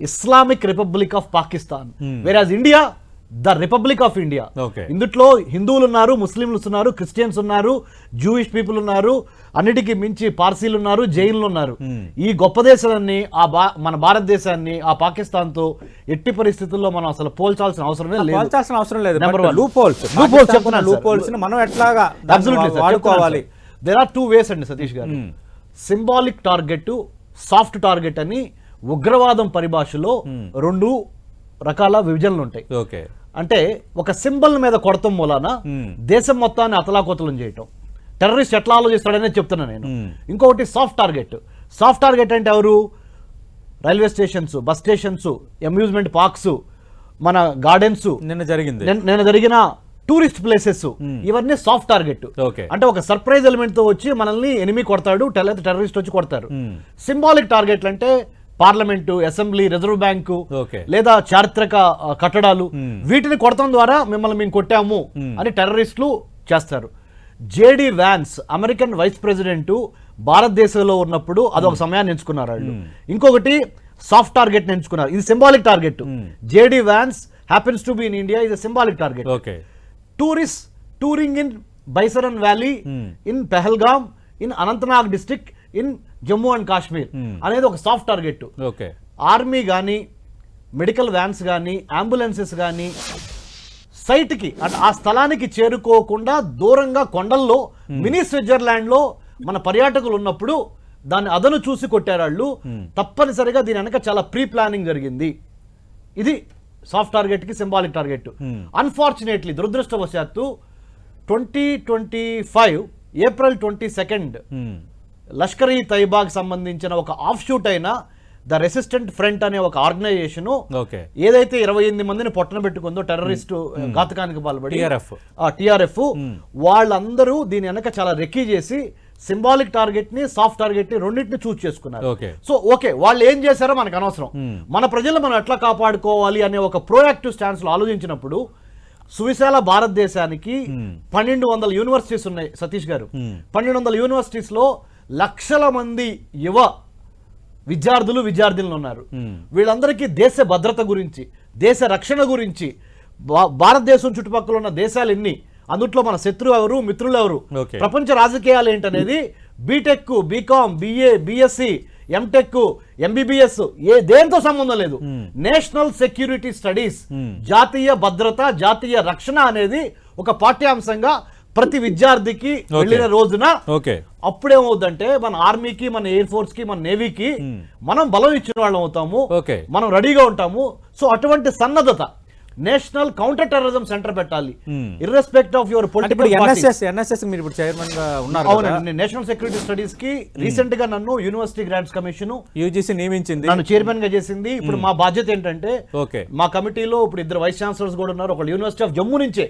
Islamic Republic of Pakistan, whereas India the Republic of India. ఇందులో హిందువులు ఉన్నారు, ముస్లింలు ఉన్నారు, క్రిస్టియన్స్ ఉన్నారు, జూయిష్ పీపుల్ ఉన్నారు, అన్నిటికీ మించి పార్సీలు ఉన్నారు, జైన్లు ఉన్నారు. ఈ గొప్ప దేశాన్ని, మన భారతదేశాన్ని ఆ పాకిస్తాన్ తో ఎట్టి పరిస్థితుల్లో మనం అసలు పోల్చాల్సిన అవసరం లేదు. దేర్ ఆర్ 2 ways అండి సతీష్ గారు. సింబాలిక్ టార్గెట్, సాఫ్ట్ టార్గెట్ అని ఉగ్రవాదం పరిభాషలో 2 రకాల విభజనలు ఉంటాయి. అంటే ఒక సింబల్ మీద కొడతాం మూలాన దేశం మొత్తాన్ని అతలాకుతలం చేయటం, టెర్రరిస్ట్ ఎట్లా ఆలోచిస్తాడనే చెప్తున్నా నేను. ఇంకొకటి సాఫ్ట్ టార్గెట్. సాఫ్ట్ టార్గెట్ అంటే ఎవరు? Railway stations, bus stations, amusement parks, మన గార్డెన్స్, నిన్న జరిగిన టూరిస్ట్ ప్లేసెస్, ఇవన్నీ సాఫ్ట్ టార్గెట్. అంటే ఒక సర్ప్రైజ్ ఎలిమెంట్ తో వచ్చి మనల్ని ఎనిమి కొడతాడు, టెర్రరిస్ట్ వచ్చి కొడతారు. సింబాలిక్ టార్గెట్లు అంటే పార్లమెంటు, అసెంబ్లీ, రిజర్వ్ బ్యాంకు లేదా చారిత్రక కట్టడాలు, వీటిని కొడతాం ద్వారా మిమ్మల్ని మేము కొట్టాము అని టెర్రరిస్టులు చేస్తారు. JD Vance American vice president భారతదేశంలో ఉన్నప్పుడు అదొక సమయాన్ని ఎంచుకున్నారు వాళ్ళు. ఇంకొకటి సాఫ్ట్ టార్గెట్ ఎంచుకున్నారు, ఇది symbolic target. JD Vance happens to be in India, ఇది symbolic target. Tourist touring in Baisaran valley, in Pahalgam, in Anantnag district, in Jammu and Kashmir అనేది ఒక సాఫ్ట్ టార్గెట్. ఆర్మీ కానీ, మెడికల్ వ్యాన్స్ కానీ, అంబులెన్సెస్ కానీ సైట్కి అంటే ఆ స్థలానికి చేరుకోకుండా దూరంగా కొండల్లో, మినీ స్విట్జర్లాండ్లో మన పర్యాటకులు ఉన్నప్పుడు దాన్ని అదను చూసి కొట్టారు వాళ్ళు. తప్పనిసరిగా దీని వెనక చాలా ప్రీ ప్లానింగ్ జరిగింది. ఇది సాఫ్ట్ టార్గెట్కి సింబాలిక్ టార్గెట్. అన్ఫార్చునేట్లీ, దురదృష్టవశాత్తు 2025 ఏప్రిల్ 22 లష్కర్-ఈ-తైబాకి సంబంధించిన ఒక ఆఫ్ షూట్ అయిన ద రెసిస్టెంట్ ఫ్రంట్ అనే ఒక ఆర్గనైజేషన్ ఓకే ఏదైతే 28 మందిని పొట్టన పెట్టుకుందో టెర్రరిస్టు ఘాతకానికి పాల్పడి టిఆర్ఎఫ్ వాళ్ళందరూ దీని వెనక చాలా రెక్కీ చేసి సింబాలిక్ టార్గెట్ ని సాఫ్ట్ టార్గెట్ ని రెండింటిని చూస్ చేసుకున్నారు. సో ఓకే వాళ్ళు ఏం చేశారో మనకు అనవసరం, మన ప్రజలు మనం ఎట్లా కాపాడుకోవాలి అనే ఒక ప్రోయాక్టివ్ స్టాన్స్ లో ఆలోచించినప్పుడు సువిశాల భారతదేశానికి 1200 యూనివర్సిటీస్ ఉన్నాయి సతీష్ గారు. 1200 యూనివర్సిటీస్ లో లక్షల మంది యువ విద్యార్థులు ఉన్నారు. వీళ్ళందరికీ దేశ భద్రత గురించి, దేశ రక్షణ గురించి, భారతదేశం చుట్టుపక్కల ఉన్న దేశాలు ఎన్ని, అందుట్లో మన శత్రువు ఎవరు, మిత్రులు ఎవరు, ప్రపంచ రాజకీయాలు ఏంటనేది BTech, BCom, BA, BSc, MTech, MBBS దేంతో సంబంధం లేదు. నేషనల్ సెక్యూరిటీ స్టడీస్, జాతీయ భద్రత, జాతీయ రక్షణ అనేది ఒక పాఠ్యాంశంగా ప్రతి విద్యార్థికి వెళ్ళిన రోజున అప్పుడేమవుతుందంటే మన ఆర్మీకి, మన ఎయిర్ ఫోర్స్ కి, మన నేవీకి మనం బలం ఇచ్చిన వాళ్ళం అవుతాము, మనం రెడీగా ఉంటాము. సో అటువంటి సన్నద్ధత నేషనల్ కౌంటర్ టెర్రరిజం సెంటర్ పెట్టాలి, ఇర్రెస్పెక్ట్ ఆఫ్ యువర్ పొలిటికల్ ఎన్ఎస్ఎస్ మీరు ఇప్పుడు చైర్మన్ గా ఉన్నారు. అవునండి, నేషనల్ సెక్యూరిటీ స్టడీస్ కి రీసెంట్ గా నన్ను యూనివర్సిటీ గ్రాంట్స్ కమిషన్ యూజీసీ నియమించింది, నన్ను చైర్మన్ గా చేసింది. ఇప్పుడు మా బాధ్యత ఏంటంటే మా కమిటీలో ఇప్పుడు 2 వైస్ ఛాన్సలర్స్ కూడా ఉన్నారు. ఒకళ్ళు యూనివర్సిటీ ఆఫ్ జమ్మూ నుంచే,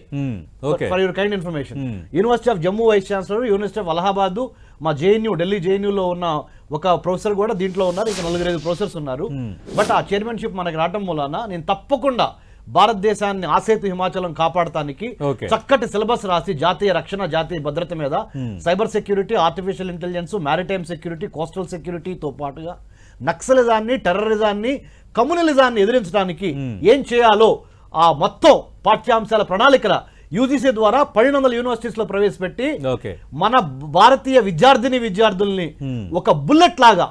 for your kind information, university of Jammu vice chancellor, university of Allahabad, మా జేఎన్యూ ఢిల్లీ జేఎన్యూలో ఉన్న ఒక ప్రొఫెసర్ కూడా దీంట్లో ఉన్నారు. ఇంకా 4-5 ప్రొఫెసర్స్ ఉన్నారు. బట్ ఆ చైర్మన్షిప్ మనకి రావడం మూలాన నేను తప్పకుండా భారతదేశాన్ని ఆసేతు హిమాచలం కాపాడటానికి చక్కటి సిలబస్ రాసి జాతీయ రక్షణ, జాతీయ భద్రత మీద, cyber security, artificial intelligence, maritime security, coastal సెక్యూరిటీతో పాటుగా నక్సలిజాన్ని, టెర్రరిజాన్ని, కమ్యూనలిజాన్ని ఎదిరించడానికి ఏం చేయాలో ఆ మొత్తం పాఠ్యాంశాల ప్రణాళికల యూజీసీ ద్వారా 1200 యూనివర్సిటీస్ లో ప్రవేశపెట్టి మన భారతీయ విద్యార్థుల్ని ఒక బుల్లెట్ లాగా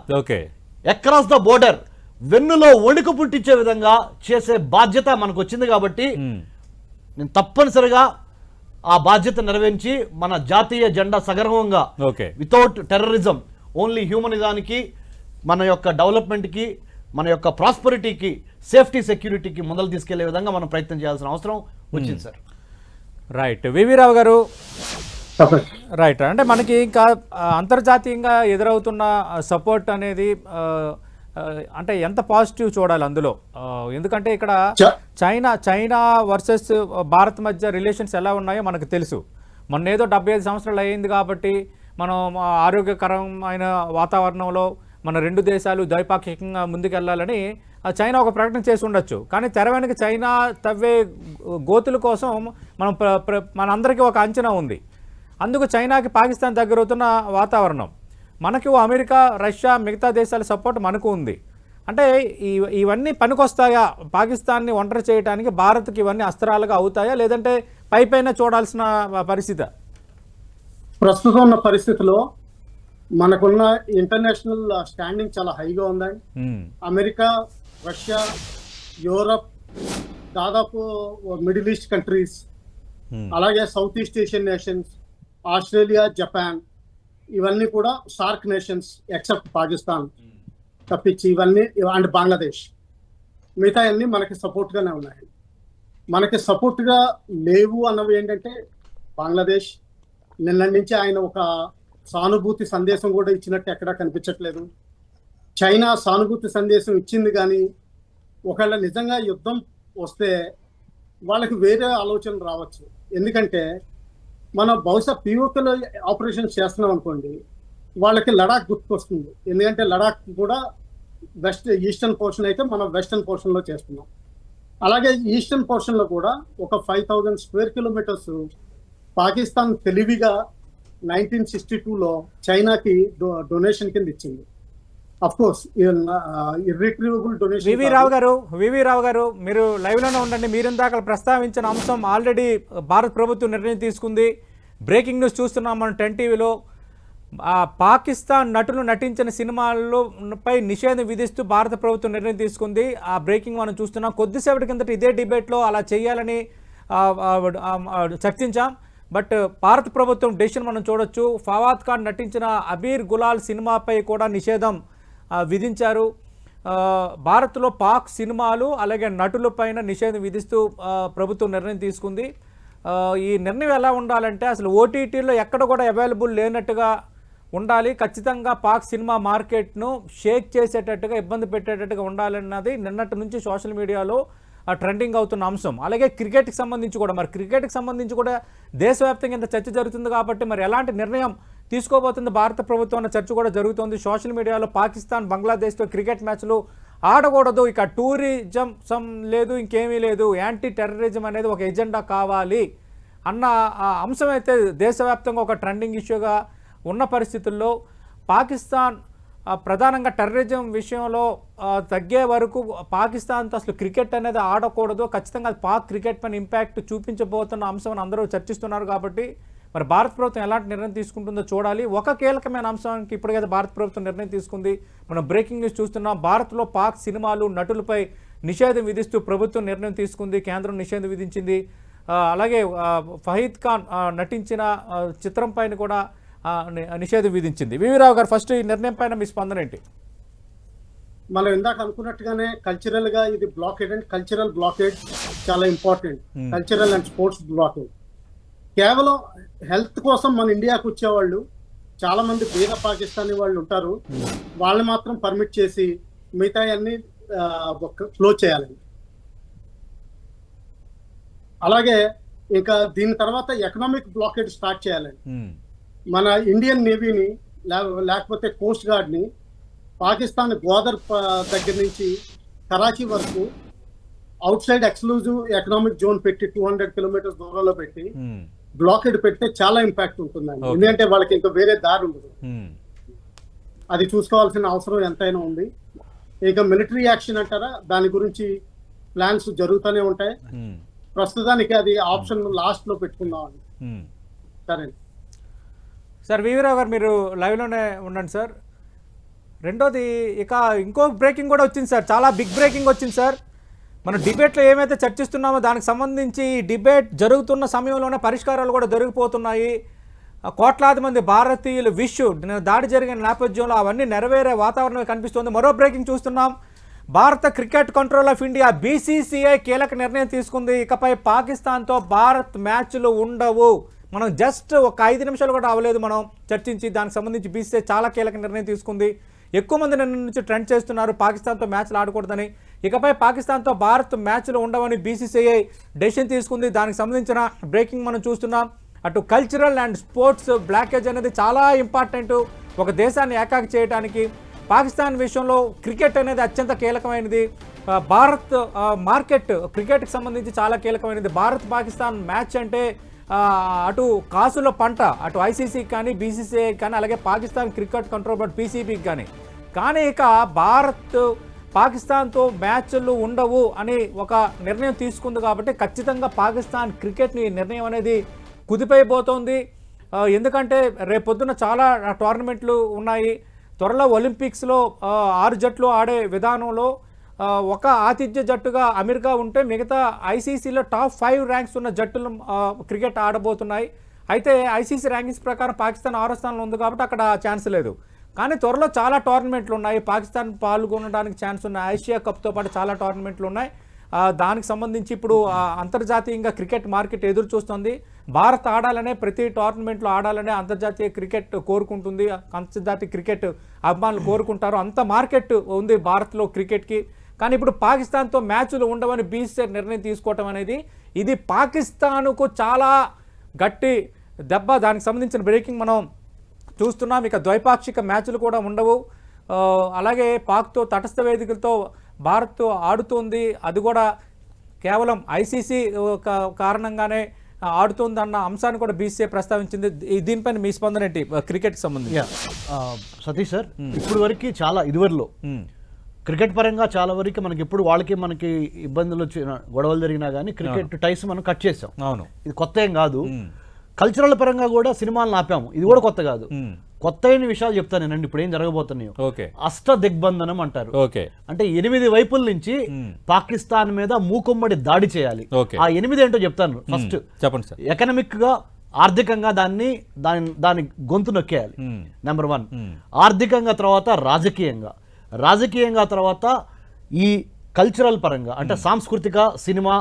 అక్రాస్ ద బోర్డర్ వెన్నులో వణుకు పుట్టించే విధంగా చేసే బాధ్యత మనకు వచ్చింది. కాబట్టి నేను తప్పనిసరిగా ఆ బాధ్యత నెరవేర్చి మన జాతీయ జెండా సగర్వంగా వితౌట్ టెర్రరిజం, ఓన్లీ హ్యూమనిజానికి, మన యొక్క డెవలప్మెంట్కి, మన యొక్క ప్రాస్పరిటీకి, సేఫ్టీ సెక్యూరిటీకి ముందలు తీసుకెళ్లే విధంగా మనం ప్రయత్నం చేయాల్సిన అవసరం వచ్చింది సార్. రైట్, వివి రావు గారు. రైట్, అంటే మనకి ఇంకా అంతర్జాతీయంగా ఎదురవుతున్న సపోర్ట్ అనేది అంటే ఎంత పాజిటివ్ చూడాలి అందులో? ఎందుకంటే ఇక్కడ చైనా వర్సెస్ భారత్ మధ్య రిలేషన్స్ ఎలా ఉన్నాయో మనకు తెలుసు. మొన్న ఏదో 75 సంవత్సరాలు అయ్యింది కాబట్టి మనం ఆరోగ్యకరమైన వాతావరణంలో మన 2 దేశాలు ద్వైపాక్షికంగా ముందుకెళ్లాలని చైనా ఒక ప్రకటన చేసి ఉండొచ్చు. కానీ తెర వెనక చైనా తవ్వే గోతుల కోసం మనందరికీ ఒక అంచనా ఉంది. అందుకు చైనాకి పాకిస్తాన్ దగ్గరవుతున్న వాతావరణం, మనకి అమెరికా, రష్యా, మిగతా దేశాల సపోర్ట్ మనకు ఉంది. అంటే ఇవన్నీ పనికొస్తాయా? పాకిస్తాన్ని ఒంటరి చేయడానికి భారత్కి ఇవన్నీ అస్త్రాలుగా అవుతాయా, లేదంటే పైపైన చూడాల్సిన పరిస్థితి? ప్రస్తుతం ఉన్న పరిస్థితిలో మనకున్న ఇంటర్నేషనల్ స్టాండింగ్ చాలా హైగా ఉందండి. అమెరికా, రష్యా, యూరప్, దాదాపు మిడిల్ ఈస్ట్ కంట్రీస్, అలాగే south east Asian nations, Australia, Japan, ఇవన్నీ కూడా సార్క్ నేషన్స్ ఎక్సెప్ట్ పాకిస్తాన్ తప్పించి ఇవన్నీ, అండ్ బంగ్లాదేశ్, మిగతా అన్ని మనకి సపోర్ట్ గానే ఉన్నాయి. మనకి సపోర్ట్ గా లేవు అన్నవి ఏంటంటే బంగ్లాదేశ్ నిన్న నుంచి ఆయన ఒక సానుభూతి సందేశం కూడా ఇచ్చినట్టు ఎక్కడా కనిపించట్లేదు. చైనా సానుభూతి సందేశం ఇచ్చింది, కానీ ఒకవేళ నిజంగా యుద్ధం వస్తే వాళ్ళకి వేరే ఆలోచనలు రావచ్చు. ఎందుకంటే మనం బహుశా పీఓకేలో ఆపరేషన్ చేస్తున్నాం అనుకోండి, వాళ్ళకి లడాక్ గుర్తుకొస్తుంది. ఎందుకంటే లడాక్ కూడా ఈస్టర్న్ పోర్షన్ అయితే మనం వెస్టర్న్ పోర్షన్ లో చేస్తున్నాం. అలాగే ఈస్టర్న్ పోర్షన్ లో కూడా ఒక 5000 స్క్వేర్ కిలోమీటర్స్ పాకిస్తాన్ తెలివిగా 1962లో చైనాకి డొనేషన్ కింద ఇచ్చింది. Of course irretrievable donation. VV Rao గారు మీరు లైవ్ లోనే ఉండండి. మీరు ఇందాక ప్రస్తావించిన అంశం ఆల్రెడీ భారత ప్రభుత్వం నిర్ణయం తీసుకుంది. బ్రేకింగ్ న్యూస్ చూస్తున్నాం మనం 10 టీవీలో. పాకిస్తాన్ నటులు నటించిన సినిమాలపై నిషేధం విధిస్తూ భారత ప్రభుత్వం నిర్ణయం తీసుకుంది. ఆ బ్రేకింగ్ మనం చూస్తున్నాం. కొద్దిసేపటి కిందట ఇదే డిబేట్లో అలా చేయాలని చర్చించాం. బట్ భారత ప్రభుత్వం డెసిషన్ మనం చూడొచ్చు. ఫవాద్ ఖాన్ నటించిన అబీర్ గులాల్ సినిమాపై కూడా నిషేధం విధించారు. భారత్లో పాక్ సినిమాలు అలాగే నటులపైన నిషేధం విధిస్తూ ప్రభుత్వం నిర్ణయం తీసుకుంది. ఈ నిర్ణయం ఎలా ఉండాలంటే అసలు ఓటీటీలో ఎక్కడ కూడా అవైలబుల్ లేనట్టుగా ఉండాలి, ఖచ్చితంగా పాక్ సినిమా మార్కెట్ను షేక్ చేసేటట్టుగా ఇబ్బంది పెట్టేటట్టుగా ఉండాలన్నది నిన్నటి నుంచి సోషల్ మీడియాలో ట్రెండింగ్ అవుతున్న అంశం. అలాగే క్రికెట్కి సంబంధించి కూడా మరి క్రికెట్కి సంబంధించి కూడా దేశవ్యాప్తంగా ఇంత చర్చ జరుగుతుంది కాబట్టి మరి ఎలాంటి నిర్ణయం తీసుకోబోతుంది భారత ప్రభుత్వం అన్న చర్చ కూడా జరుగుతుంది. సోషల్ మీడియాలో పాకిస్తాన్ బంగ్లాదేశ్తో క్రికెట్ మ్యాచ్లు ఆడకూడదు, ఇక టూరిజం లేదు, ఇంకేమీ లేదు, యాంటీ టెర్రరిజం అనేది ఒక ఎజెండా కావాలి అన్న అంశం అయితే దేశవ్యాప్తంగా ఒక ట్రెండింగ్ ఇష్యూగా ఉన్న పరిస్థితుల్లో పాకిస్తాన్ ప్రధానంగా టెర్రరిజం విషయంలో తగ్గే వరకు పాకిస్తాన్తో అసలు క్రికెట్ అనేది ఆడకూడదు, ఖచ్చితంగా అది పాక్ క్రికెట్ పైన ఇంపాక్ట్ చూపించబోతున్న అంశం అని అందరూ చర్చిస్తున్నారు. కాబట్టి మరి భారత ప్రభుత్వం ఎలాంటి నిర్ణయం తీసుకుంటుందో చూడాలి. ఒక కీలకమైన అంశానికి ఇప్పటికైతే భారత ప్రభుత్వం నిర్ణయం తీసుకుంది. మనం బ్రేకింగ్ న్యూస్ చూస్తున్నాం. భారత్లో పాక్ సినిమాలు నటులపై నిషేధం విధిస్తూ ప్రభుత్వం నిర్ణయం తీసుకుంది, కేంద్రం నిషేధం విధించింది. అలాగే ఫహీద్ ఖాన్ నటించిన చిత్రం పైన కూడా నిషేధం విధించింది. వివిరావు గారు, ఫస్ట్ ఈ నిర్ణయం పైన మీ స్పందన ఏంటి? మనం ఇందాక అనుకున్నట్టుగానే కల్చరల్ గా ఇది బ్లాకేడ్ అండ్ కల్చరల్ బ్లాకేడ్ చాలా important. Cultural and sports blockade కేవలం హెల్త్ కోసం మన ఇండియాకు వచ్చేవాళ్ళు చాలా మంది బీద పాకిస్తానీ వాళ్ళు ఉంటారు, వాళ్ళని మాత్రం పర్మిట్ చేసి మిగతా అన్ని ఫ్లో చేయాలి. అలాగే ఇంకా దీని తర్వాత ఎకనామిక్ బ్లాకేడ్ స్టార్ట్ చేయాలండి. మన ఇండియన్ నేవీని లేకపోతే కోస్ట్ గార్డ్ ని పాకిస్తాన్ గోదర్ దగ్గర నుంచి కరాచీ వరకు out side exclusive economic zone పెట్టి 200 కిలోమీటర్స్ దూరంలో పెట్టి బ్లాకేడ్ పెడితే చాలా ఇంపాక్ట్ ఉంటుందండి. ఎందుకంటే వాళ్ళకి ఇంకా వేరే దారి ఉండదు, అది చూసుకోవాల్సిన అవసరం ఎంతైనా ఉంది. ఇక మిలిటరీ యాక్షన్ అంటారా, దాని గురించి ప్లాన్స్ జరుగుతూనే ఉంటాయి. ప్రస్తుతానికి అది ఆప్షన్ లాస్ట్ లో పెట్టుకుందామండి. సరే సార్, వివిరావు గారు మీరు లైవ్లోనే ఉండండి సార్. రెండోది ఇక ఇంకో బ్రేకింగ్ కూడా వచ్చింది సార్, చాలా బిగ్ బ్రేకింగ్ వచ్చింది సార్. మనం డిబేట్లో ఏమైతే చర్చిస్తున్నామో దానికి సంబంధించి డిబేట్ జరుగుతున్న సమయంలోనే పరిష్కారాలు కూడా దొరికిపోతున్నాయి. కోట్లాది మంది భారతీయులు దాడి జరిగిన నేపథ్యంలో అవన్నీ నెరవేరే వాతావరణం కనిపిస్తుంది. మరో బ్రేకింగ్ చూస్తున్నాం. భారత cricket control of India BCCI కీలక నిర్ణయం తీసుకుంది. ఇకపై పాకిస్తాన్తో భారత్ మ్యాచ్లు ఉండవు. మనం జస్ట్ ఒక 5 నిమిషాలు కూడా అవ్వలేదు మనం చర్చించి, దానికి సంబంధించి BCCI చాలా కీలక నిర్ణయం తీసుకుంది. ఎక్కువ మంది నిన్న నుంచి ట్రెండ్ చేస్తున్నారు పాకిస్తాన్తో మ్యాచ్లు ఆడకూడదని. ఇకపై పాకిస్తాన్తో భారత్ మ్యాచ్లు ఉండవని BCCI డెసిషన్ తీసుకుంది. దానికి సంబంధించిన బ్రేకింగ్ మనం చూస్తున్నాం. అటు కల్చరల్ అండ్ స్పోర్ట్స్ బ్లాకేజ్ అనేది చాలా ఇంపార్టెంట్ ఒక దేశాన్ని ఏకాకి చేయడానికి. పాకిస్తాన్ విషయంలో క్రికెట్ అనేది అత్యంత కీలకమైనది. భారత్ మార్కెట్ క్రికెట్కి సంబంధించి చాలా కీలకమైనది. భారత్ పాకిస్తాన్ మ్యాచ్ అంటే అటు కాసుల పంట, అటు ICCకి కానీ BCCI కానీ అలాగే పాకిస్తాన్ క్రికెట్ కంట్రోల్ బోర్డ్ PCBకి కానీ ఇక భారత్ పాకిస్తాన్తో మ్యాచ్లు ఉండవు అని ఒక నిర్ణయం తీసుకుంది. కాబట్టి ఖచ్చితంగా పాకిస్తాన్ క్రికెట్ని నిర్ణయం అనేది కుదిపైపోతోంది. ఎందుకంటే రేపొద్దున చాలా టోర్నమెంట్లు ఉన్నాయి. త్వరలో ఒలింపిక్స్లో 6 జట్లు ఆడే విధానంలో ఒక ఆతిథ్య జట్టుగా అమెరికా ఉంటే మిగతా ICCలో టాప్ 5 ర్యాంక్స్ ఉన్న జట్టులు క్రికెట్ ఆడబోతున్నాయి. అయితే ICC ర్యాంకింగ్స్ ప్రకారం పాకిస్తాన్ 6వ స్థానంలో ఉంది కాబట్టి అక్కడ ఛాన్స్ లేదు. కానీ త్వరలో చాలా టోర్నమెంట్లు ఉన్నాయి, పాకిస్తాన్ పాల్గొనడానికి ఛాన్స్ ఉన్నాయి. ఆసియా కప్తో పాటు చాలా టోర్నమెంట్లు ఉన్నాయి. దానికి సంబంధించి ఇప్పుడు అంతర్జాతీయంగా క్రికెట్ మార్కెట్ ఎదురు చూస్తుంది. భారత్ ఆడాలనే, ప్రతి టోర్నమెంట్లో ఆడాలనే అంతర్జాతీయ క్రికెట్ కోరుకుంటుంది, అంతర్జాతీయ క్రికెట్ అభిమానులు కోరుకుంటారు. అంత మార్కెట్ ఉంది భారత్లో క్రికెట్కి. కానీ ఇప్పుడు పాకిస్తాన్తో మ్యాచ్లు ఉండవని BCCI నిర్ణయం తీసుకోవటం అనేది ఇది పాకిస్తాన్కు చాలా గట్టి దెబ్బ. దానికి సంబంధించిన బ్రేకింగ్ మనం చూస్తున్నాం. ఇక ద్వైపాక్షిక మ్యాచ్లు కూడా ఉండవు. అలాగే పాక్తో తటస్థ వేదికలతో భారత్ ఆడుతుంది, అది కూడా కేవలం ICC కారణంగానే ఆడుతుందన్న అంశాన్ని కూడా BCCI ప్రస్తావించింది. దీనిపైన మీ స్పందన ఏంటి క్రికెట్కి సంబంధించి? సతీష్ సార్, ఇప్పుడు వరకు చాలా ఇదివరలో క్రికెట్ పరంగా చాలా వరకు మనకి ఎప్పుడు మనకి ఇబ్బందులు వచ్చిన గొడవలు జరిగినా కానీ క్రికెట్ టైస్ మనం కట్ చేసాం. అవును, ఇది కొత్త ఏం కాదు. కల్చరల్ పరంగా కూడా సినిమాలను ఆపాము, ఇది కూడా కొత్త కాదు. కొత్త అయిన విషయాలు చెప్తాను నేనండి ఇప్పుడు ఏం జరగబోతున్నాయో. అష్ట దిగ్బంధనం అంటారు. అంటే 8 వైపుల నుంచి పాకిస్తాన్ మీద మూకుమ్మడి దాడి చేయాలి. ఆ 8 ఏంటో చెప్తాను. ఫస్ట్ చెప్పండి సార్. ఎకనామిక్ గా, ఆర్థికంగా దాని గొంతు నొక్కేయాలి. నెంబర్ 1. ఆర్థికంగా తర్వాత రాజకీయంగా తర్వాత ఈ కల్చరల్ పరంగా అంటే సాంస్కృతిక, సినిమా,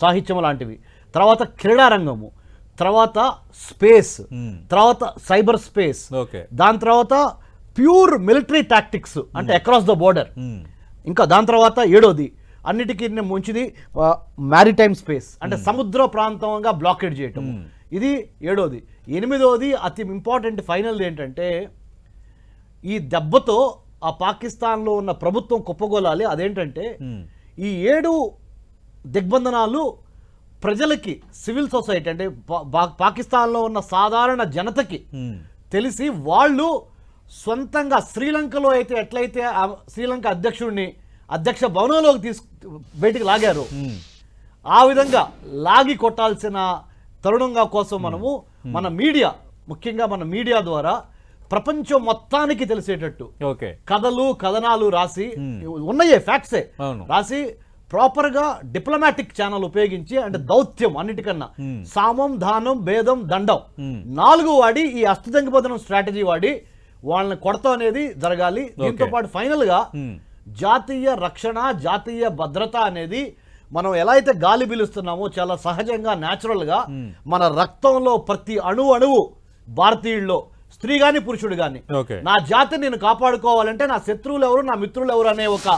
సాహిత్యం లాంటివి. తర్వాత క్రీడారంగము, తర్వాత స్పేస్, తర్వాత సైబర్ స్పేస్, ఓకే, దాని తర్వాత ప్యూర్ మిలిటరీ టాక్టిక్స్ అంటే అక్రాస్ ద బోర్డర్, ఇంకా దాని తర్వాత 7వది అన్నిటికీ ముంచిది మ్యారిటైమ్ స్పేస్ అంటే సముద్ర ప్రాంతంగా బ్లాకేడ్ చేయటం, ఇది 7వది. 8వది అతి ఇంపార్టెంట్ ఫైనల్ది ఏంటంటే ఈ దెబ్బతో ఆ పాకిస్తాన్లో ఉన్న ప్రభుత్వం కుప్పగోలాలి. అదేంటంటే ఈ 7 దిగ్బంధనాలు ప్రజలకి, సివిల్ సొసైటీ అంటే పాకిస్తాన్లో ఉన్న సాధారణ జనతకి తెలిసి వాళ్ళు సొంతంగా శ్రీలంకలో అయితే ఎట్లయితే శ్రీలంక అధ్యక్షుడిని అధ్యక్ష భవనంలోకి బయటికి లాగారు, ఆ విధంగా లాగి కొట్టాల్సిన తరుణంగా కోసం మనము మన మీడియా, ముఖ్యంగా మన మీడియా ద్వారా ప్రపంచం మొత్తానికి తెలిసేటట్టు కథలు కథనాలు రాసి ఉన్నాయే ఫ్యాక్ట్సే రాసి ప్రాపర్గా డిప్లొమాటిక్ ఛానల్ ఉపయోగించి అంటే దౌత్యం అన్నిటికన్నా సామం దానం భేదం దండం 4 వాడి ఈ అష్టదంగబోధనం స్ట్రాటజీ వాడి వాళ్ళని కొడతాం అనేది జరగాలి. దీంతో పాటు ఫైనల్ గా జాతీయ రక్షణ, జాతీయ భద్రత అనేది మనం ఎలా అయితే గాలి పీలుస్తున్నామో చాలా సహజంగా న్యాచురల్ గా మన రక్తంలో ప్రతి అణువు భారతీయుల్లో స్త్రీ గాని పురుషుడు గాని నా జాతిని నేను కాపాడుకోవాలంటే నా శత్రువులు ఎవరు నా మిత్రులు ఎవరు అనే ఒక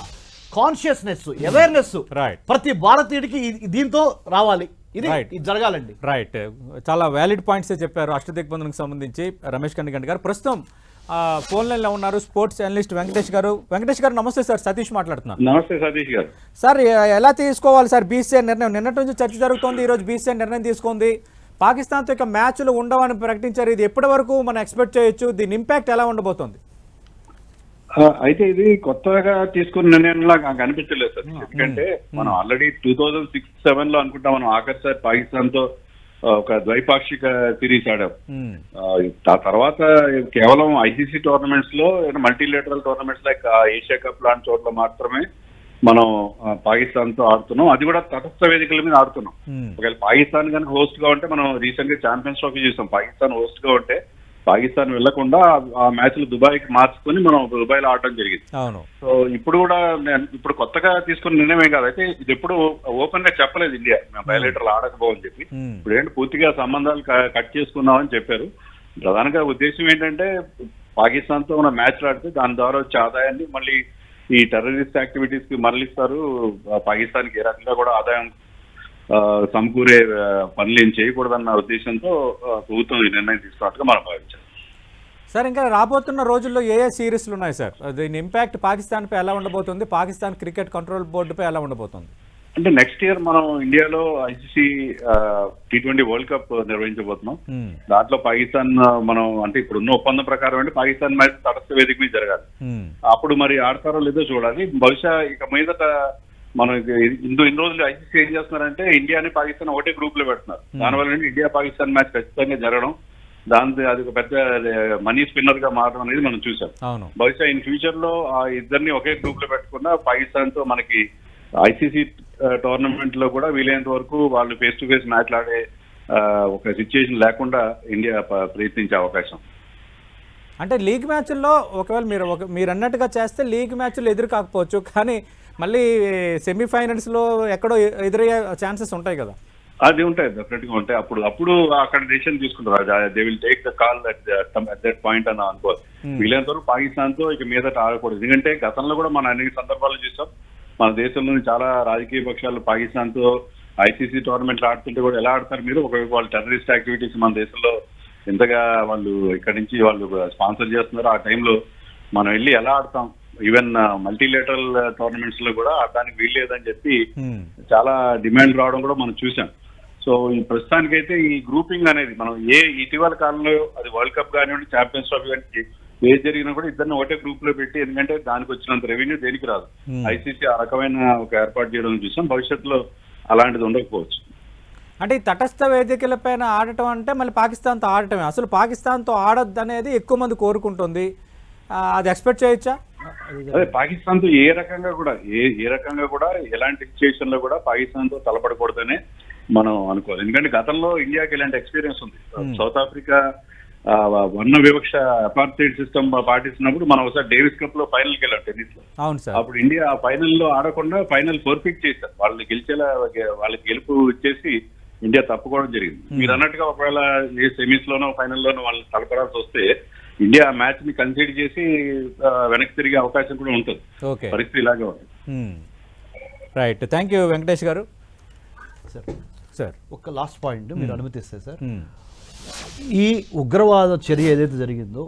కాన్షియస్నెస్, అవేర్నెస్ ప్రతి భారతీయుడికి దీంతో రావాలి. ఇది జరగాలండి. రైట్, చాలా వ్యాలిడ్ పాయింట్స్ చెప్పారు అష్టదిగ్బంధనకు సంబంధించి రమేష్ కన్నిగంటి గారు. ప్రస్తుతం ఫోన్ లైన్ లో ఉన్నారు స్పోర్ట్స్ జర్నలిస్ట్ వెంకటేష్ గారు. వెంకటేష్ గారు నమస్తే సార్, సతీష్ మాట్లాడుతున్నారు. నమస్తే సతీష్ గారు. సార్ ఎలా తీసుకోవాలి సార్ బీసీఐ నిర్ణయం? నిన్నటి నుంచి చర్చ జరుగుతోంది, ఈరోజు బీసీఐ నిర్ణయం తీసుకుంది. పాకిస్తాన్తో ఇక మ్యాచ్లు ఉండవని ప్రకటించారు. ఇది ఎప్పటి వరకు మనం ఎక్స్పెక్ట్ చేయొచ్చు? దీని ఇంపాక్ట్ ఎలా ఉండబోతోంది? అయితే ఇది కొత్తగా తీసుకున్న నిర్ణయంలా నాకు అనిపించలేదు సార్. ఎందుకంటే మనం ఆల్రెడీ 2006-07 లో అనుకుంటా మనం ఆఖరిసారి పాకిస్తాన్ తో ఒక ద్వైపాక్షిక సిరీస్ ఆడాం. ఆ తర్వాత కేవలం ఐసీసీ టోర్నమెంట్స్ లో multilateral tournaments like Asia cup లాంటి చోట్ల మాత్రమే మనం పాకిస్తాన్ తో ఆడుతున్నాం. అది కూడా తటస్థ వేదికల మీద ఆడుతున్నాం. ఒకవేళ పాకిస్తాన్ కనుక హోస్ట్ గా ఉంటే మనం రీసెంట్ గా ఛాంపియన్స్ ట్రోఫీ చూసాం. పాకిస్తాన్ హోస్ట్ గా ఉంటే పాకిస్తాన్ వెళ్లకుండా ఆ మ్యాచ్లు దుబాయ్కి మార్చుకొని మనం దుబాయ్ లో ఆడటం జరిగింది. సో ఇప్పుడు కూడా ఇప్పుడు కొత్తగా తీసుకున్న నిర్ణయమే కాదు. అయితే ఇది ఎప్పుడు ఓపెన్ గా చెప్పలేదు ఇండియా మేము బయలేటర్లు ఆడకపోవని చెప్పి. ఇప్పుడు ఏంటి పూర్తిగా సంబంధాలు కట్ చేసుకున్నామని చెప్పారు. ప్రధానంగా ఉద్దేశం ఏంటంటే పాకిస్తాన్ తో ఉన్న మ్యాచ్లు ఆడితే దాని ద్వారా వచ్చే ఆదాయాన్ని మళ్ళీ ఈ టెర్రరిస్ట్ యాక్టివిటీస్ కి మరలిస్తారు. పాకిస్తాన్ కి ఏ రకంగా కూడా ఆదాయం సమకూరే పనులు ఏం చేయకూడదన్న ఉద్దేశంతో ప్రభుత్వం ఈ నిర్ణయం తీసుకున్నట్టుగా మనం భావించాం. సార్ ఇంకా రాబోతున్న రోజుల్లో ఏ సిరీస్లు ఉన్నాయి సార్? దీని ఇంపాక్ట్ పాకిస్తాన్ పై ఎలా ఉండబోతుంది? పాకిస్తాన్ క్రికెట్ కంట్రోల్ బోర్డుపై ఎలా ఉండబోతుంది? అంటే నెక్స్ట్ ఇయర్ మనం ఇండియాలో ఐసీసీ T20 వరల్డ్ కప్ నిర్వహించబోతున్నాం. దాంట్లో పాకిస్తాన్ మనం అంటే ఇప్పుడున్న ఒప్పందం ప్రకారం అంటే పాకిస్తాన్ మ్యాచ్ తటస్థ వేదిక మీద జరగాలి. అప్పుడు మరి ఆడతారో లేదో చూడాలి. బహుశా ఇక మీదట మనం ఇన్ని రోజులు ఐసీసీ ఏం చేస్తున్నారంటే ఇండియాని పాకిస్తాన్ ఒకటే గ్రూప్ లో పెడుతున్నారు. దానివల్ల ఇండియా పాకిస్తాన్ మ్యాచ్ ఖచ్చితంగా జరగడం, దాంతో అది ఒక పెద్ద మనీ స్పిన్నర్ గా మారడం అనేది మనం చూసాం. బహుశా ఇన్ ఫ్యూచర్ లో ఆ ఇద్దరిని ఒకే గ్రూప్ లో పెట్టకుండా పాకిస్తాన్ తో మనకి ఐసీసీ టోర్నమెంట్ లో కూడా వీలైనంత వరకు వాళ్ళు ఫేస్ టు ఫేస్ మ్యాచ్ ఆడే ఒక సిచ్యుయేషన్ లేకుండా ఇండియా ప్రయత్నించే అవకాశం. అంటే లీగ్ మ్యాచ్ల్లో ఒకవేళ మీరు అన్నట్టుగా చేస్తే లీగ్ మ్యాచ్లు ఎదురు కాకపోవచ్చు, కానీ మళ్ళీ సెమీఫైనల్స్లో ఎక్కడో ఎదురయ్యే ఛాన్సెస్ ఉంటాయి కదా? అది ఉంటాయి, డెఫినెట్ గా ఉంటాయి. అప్పుడు అక్కడ డెసిషన్ తీసుకుంటారు. They will take the call at that point అని అనుకోవాలి. వీలైనంత వరకు పాకిస్తాన్ తో ఇక మీదట ఆడకూడదు. ఎందుకంటే గతంలో కూడా మనం అనేక సందర్భాలు చూసాం. మన దేశంలోని చాలా రాజకీయ పక్షాలు పాకిస్తాన్ తో ఐసీసీ టోర్నమెంట్లు ఆడుతుంటే కూడా ఎలా ఆడతారు మీరు? ఒకవైపు వాళ్ళు టెర్రరిస్ట్ యాక్టివిటీస్ మన దేశంలో ఎంతగా వాళ్ళు ఇక్కడ నుంచి వాళ్ళు స్పాన్సర్ చేస్తున్నారు. ఆ టైంలో మనం వెళ్ళి ఎలా ఆడతాం? ఈవెన్ మల్టీలేటరల్ టోర్నమెంట్స్ లో కూడా ఆడడానికి వీల్లేదని చెప్పి చాలా డిమాండ్ రావడం కూడా మనం చూసాం. సో ఈ ప్రస్తుతానికైతే ఈ గ్రూపింగ్ అనేది మనం ఇటీవల కాలంలో అది వరల్డ్ కప్ కానివ్వండి, ఛాంపియన్స్ ట్రోఫీ కానీ ఏది జరిగినా కూడా ఇద్దరిని ఒకటే గ్రూప్ లో పెట్టి, ఎందుకంటే దానికి వచ్చినంత రెవెన్యూ దేనికి రాదు. ఐసీసీ ఆ రకమైన ఒక ఏర్పాటు చేయడం చూసాం. భవిష్యత్తులో అలాంటిది ఉండకపోవచ్చు. అంటే ఈ తటస్థ వేదికల పైన ఆడటం అంటే మళ్ళీ పాకిస్తాన్తో ఆడటమే. అసలు పాకిస్తాన్తో ఆడొద్దు అనేది ఎక్కువ మంది కోరుకుంటుంది. అది ఎక్స్పెక్ట్ చేయొచ్చా? అదే పాకిస్తాన్ తో ఏ రకంగా కూడా ఎలాంటి సిచ్యుయేషన్ లో కూడా పాకిస్తాన్ తో తలపడకూడదనే మనం అనుకోవాలి. ఎందుకంటే గతంలో ఇండియాకి ఇలాంటి ఎక్స్పీరియన్స్ ఉంది. సౌత్ ఆఫ్రికా వర్ణ వివక్ష అపార్థైడ్ సిస్టమ్ పాటిస్తున్నప్పుడు మనం ఒకసారి డేవిస్ కప్ లో ఫైనల్కి వెళ్ళాం టెన్నిస్ లో. అప్పుడు ఇండియా ఫైనల్ లో ఆడకుండా ఫైనల్ ఫోర్ఫిట్ చేశారు. వాళ్ళకి గెలుపు ఇచ్చేసి ఇండియా తప్పుకోవడం జరిగింది. మీరు అన్నట్టుగా ఒకవేళ ఏ సెమీస్ లోనో ఫైనల్ లోనో వాళ్ళు తలపడాల్సి వస్తే ఇండియా ఆ మ్యాచ్ ని కన్సీడ్ చేసి వెనక్కి తిరిగే అవకాశం కూడా ఉంటుంది. ఓకే, పరిస్థితి ఇలాగే ఉంది. రైట్. థ్యాంక్ యూ వెంకటేష్ గారు. సార్ ఒక లాస్ట్ పాయింట్ మీరు అనుమతిస్తే సార్, ఈ ఉగ్రవాద చర్య ఏదైతే జరిగిందో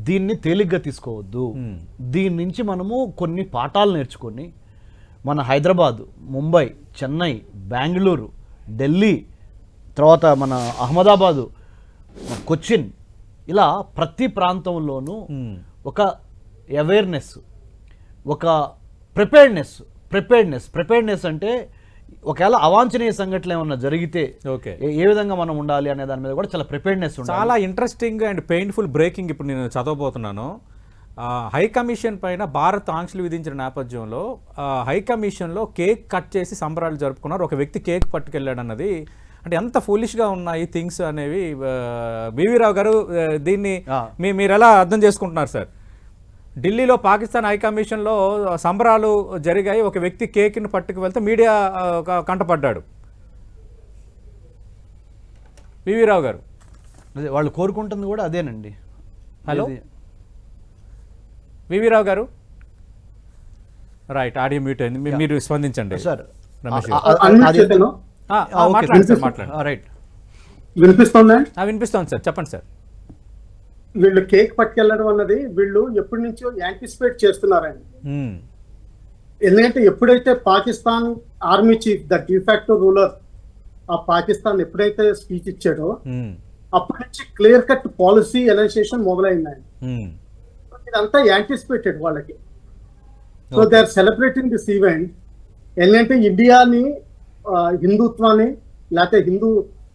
దీన్ని తేలిగ్గా తీసుకోవద్దు. దీని నుంచి మనము కొన్ని పాఠాలు నేర్చుకొని మన హైదరాబాద్, ముంబై, చెన్నై, బెంగళూరు, ఢిల్లీ, తర్వాత మన అహ్మదాబాదు, కొచ్చిన్, ఇలా ప్రతి ప్రాంతంలోనూ ఒక అవేర్నెస్, ఒక ప్రిపేర్డ్నెస్ అంటే ఒకవేళ అవాంఛనీయ సంఘటనలు ఏమన్నా జరిగితే ఓకే ఏ విధంగా మనం ఉండాలి అనే దాని మీద కూడా చాలా ప్రిపేర్డ్నెస్ ఉండాలి. చాలా ఇంట్రెస్టింగ్ అండ్ పెయిన్ఫుల్ బ్రేకింగ్ ఇప్పుడు నేను చదవబోతున్నాను. హై కమిషన్ పైన భారత్ ఆంక్షలు విధించిన నేపథ్యంలో హై కమిషన్లో కేక్ కట్ చేసి సంబరాలు జరుపుకున్నారు. ఒక వ్యక్తి కేక్ పట్టుకెళ్ళాడు అన్నది అంటే ఎంత ఫూలిష్గా ఉన్నాయి థింగ్స్ అనేవి. బివి రావు గారు, దీన్ని మీరు ఎలా అర్థం చేసుకుంటున్నారు సార్? ఢిల్లీలో పాకిస్తాన్ హై కమిషన్లో సంబరాలు జరిగాయి, ఒక వ్యక్తి కేక్ని పట్టుకు వెళ్తే మీడియా కంటపడ్డాడు. బివి రావు గారు, అదే వాళ్ళు కోరుకుంటుంది కూడా అదేనండి. హలో వివి రావు గారు, రైట్, ఆడియో మ్యూట్ అయింది, మీరు స్పందించండి సార్. రమేష్ రైట్, వినిపిస్తుందా? వినిపిస్తోంది సార్, చెప్పండి సార్. వీళ్ళు కేక్ పట్టుకెళ్ళడం అన్నది వీళ్ళు ఎప్పటి నుంచో యాంటిసిపేట్ చేస్తున్నారండి. ఎందుకంటే ఎప్పుడైతే Pakistan army chief, the de facto ruler ఆ పాకిస్తాన్ ఎప్పుడైతే స్పీచ్ ఇచ్చాడో అప్పటి నుంచి క్లియర్ కట్ పాలసీ ఎనౌన్సియేషన్ మొదలైందండి. ఇదంతా యాంటిసిపేటెడ్ వాళ్ళకి. So they are celebrating this event. ఎందుకంటే ఇండియాని, హిందుత్వాన్ని లేకపోతే హిందూ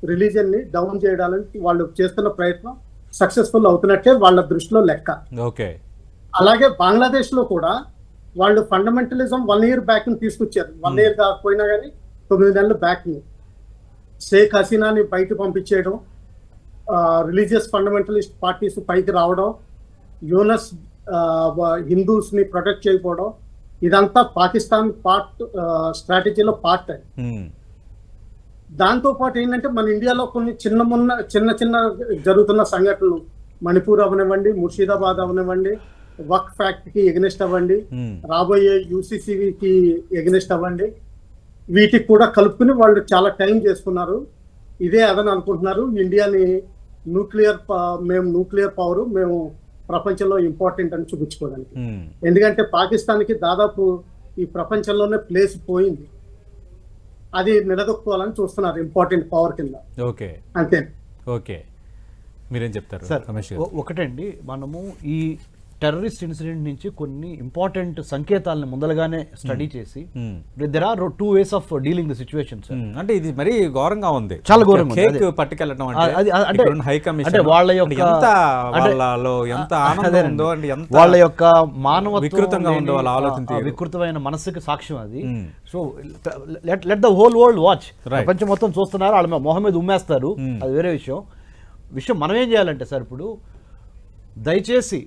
రిలీజియన్ ని డౌన్ చేయడానికి వాళ్ళు చేస్తున్న ప్రయత్నం సక్సెస్ఫుల్ అవుతున్నట్టే వాళ్ళ దృష్టిలో లెక్క. ఓకే, అలాగే బంగ్లాదేశ్ లో కూడా వాళ్ళు ఫండమెంటలిజం 1 year బ్యాక్ ని తీసుకొచ్చారు. 1 year కాకపోయినా కానీ 9 నెలలు బ్యాక్ ని షేక్ హసీనాని బయట పంపించేయడం, రిలీజియస్ ఫండమెంటలిస్ట్ పార్టీస్ పైకి రావడం, యూనస్ హిందూస్ ని ప్రొటెక్ట్ చేయకపోవడం, ఇదంతా పాకిస్తాన్ స్ట్రాటజీలో పార్ట్ అది. దాంతో పాటు ఏంటంటే మన ఇండియాలో కొన్ని చిన్న జరుగుతున్న సంఘటనలు, మణిపూర్ అవనివ్వండి, ముర్షిదాబాద్ అవనివ్వండి, వక్ ఫ్యాక్ట్ కి ఎగనెస్ట్ అవ్వండి, రాబోయే యూసీసీకి ఎగనెస్ట్ అవ్వండి, వీటికి కూడా కలుపుకుని వాళ్ళు చాలా టైం చేసుకున్నారు. ఇదే అదని అనుకుంటున్నారు, ఇండియాని మేము న్యూక్లియర్ పవర్, మేము ప్రపంచంలో ఇంపార్టెంట్ అని చూపించుకోవడానికి. ఎందుకంటే పాకిస్తాన్కి దాదాపు ఈ ప్రపంచంలోనే ప్లేస్ పోయింది, అది నిలదొక్కుకోవాలని చూస్తున్నారు ఇంపార్టెంట్ పవర్ కింద. ఓకే, అంతే. ఓకే, మీరేం చెప్తారు సార్? రమేష్, ఒకటండి, మనము ఈ టెర్రరిస్ట్ ఇన్సిడెంట్ నుంచి కొన్ని ఇంపార్టెంట్ సంకేతాలను ముందలుగానే స్టడీ చేసి there are 2 ways of dealing the situation sir. అంటే ఇది మరీ ఘోరంగా ఉంది, చాలా ఘోరంగా కేక్ పట్టుకెళ్ళడం అంటే హై కమిషన్ అంటే వాళ్ళ యొక్క ఎంత ఆనందం ఉందో అండి, ఎంత వాళ్ళ యొక్క మానవ వికృతంగా ఉందో వాళ్ళ ఆలోచన, వికృతమైన మనసుకి సాక్ష్యం అది. So let the whole world watch, ప్రపంచం మొత్తం చూస్తున్నారు, వాళ్ళ మొహం మీద ఉమ్మేస్తారు, అది వేరే విషయం. మనం ఏం చేయాలంటే సార్, ఇప్పుడు దయచేసి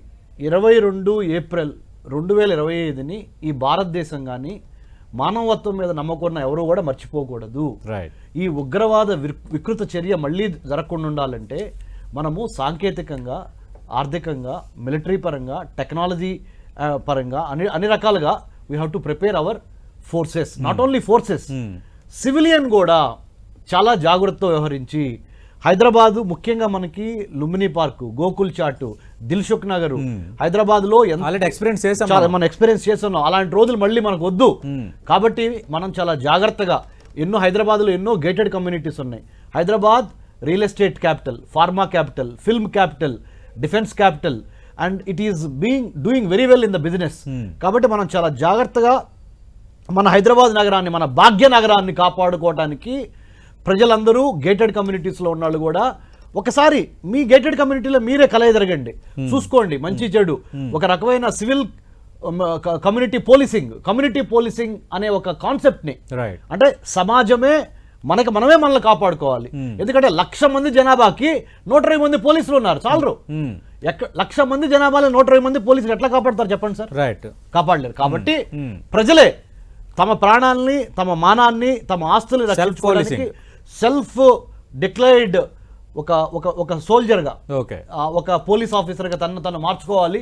22 ఏప్రిల్ 2025ని ఈ భారతదేశం కానీ మానవత్వం మీద నమ్మకం ఎవరు కూడా మర్చిపోకూడదు. ఈ ఉగ్రవాద వికృత చర్య మళ్ళీ జరగకుండా ఉండాలంటే మనము సాంకేతికంగా, ఆర్థికంగా, మిలిటరీ పరంగా, టెక్నాలజీ పరంగా అన్ని రకాలుగా we have to prepare our forces. Not only forces, civilian కూడా చాలా జాగ్రత్తగా వ్యవహరించి, హైదరాబాద్ ముఖ్యంగా మనకి లుంబిని పార్క్, గోకుల్ చాట్, దిల్సుఖ్ నగర్, హైదరాబాద్ లో మనం ఎక్స్పీరియన్స్ చేస్తున్నాం. అలాంటి రోజులు మళ్ళీ మనకు వద్దు. కాబట్టి మనం చాలా జాగ్రత్తగా, హైదరాబాద్ లో ఎన్నో గేటెడ్ కమ్యూనిటీస్ ఉన్నాయి. Hyderabad real estate capital, pharma capital, film capital, defence capital, and it is doing very well in the business. కాబట్టి మనం చాలా జాగ్రత్తగా మన హైదరాబాద్ నగరాన్ని, మన భాగ్య నగరాన్ని కాపాడుకోవడానికి ప్రజలందరూ, గేటెడ్ కమ్యూనిటీస్లో ఉన్న కూడా ఒకసారి మీ గేటెడ్ కమ్యూనిటీలో మీరే కలయజరగండి, చూసుకోండి మంచి చెడు. ఒక రకమైన సివిల్ కమ్యూనిటీ పోలీసింగ్ అనే ఒక కాన్సెప్ట్ని, అంటే సమాజమే మనమే మనల్ని కాపాడుకోవాలి. ఎందుకంటే 1,00,000 మంది జనాభాకి 120 మంది పోలీసులు ఉన్నారు, చాలరు. 1,00,000 మంది జనాభాలో 120 మంది పోలీసులు ఎట్లా కాపాడతారు చెప్పండి సార్? కాపాడలేరు. కాబట్టి ప్రజలే తమ ప్రాణాలని, తమ మానాన్ని, తమ ఆస్తుల్ని రక్షించుకోవడానికి సెల్ఫ్ డిక్లైర్డ్ ఒక ఒక ఒక సోల్జర్గా, ఓకే, ఒక పోలీస్ ఆఫీసర్గా తను మార్చుకోవాలి.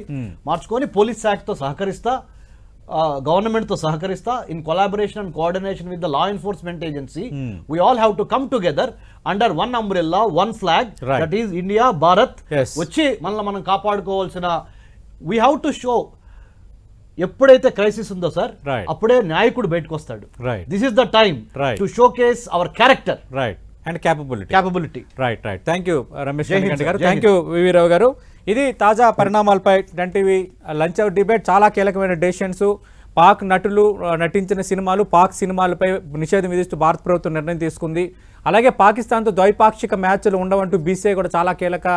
మార్చుకొని పోలీస్ శాఖతో సహకరిస్తా, గవర్నమెంట్తో సహకరిస్తా, in collaboration and coordination with the law enforcement agency, we all have to come together under one umbrella, one flag, that is India, Bharat. వచ్చి మనల్ని మనం కాపాడుకోవాల్సిన, వీ హ్యావ్ టు షో. ఎప్పుడైతే క్రైసిస్ ఉందో సార్, అప్పుడే నాయకుడు బయటకు వస్తాడు. This is the time to showcase our character and capability. Right. Thank you Ramesh Ganti గారు, థ్యాంక్ యూ వివి రావు గారు. ఇది తాజా పరిణామాలపై ten TV lunch hour debate. చాలా కీలకమైన డెసిషన్స్. పాక్ నటులు నటించిన సినిమాలు, పాక్ సినిమాలపై నిషేధం విధిస్తూ భారత ప్రభుత్వం నిర్ణయం తీసుకుంది. అలాగే పాకిస్తాన్తో ద్వైపాక్షిక మ్యాచ్లు ఉండవంటూ బీసీఐ కూడా చాలా కీలక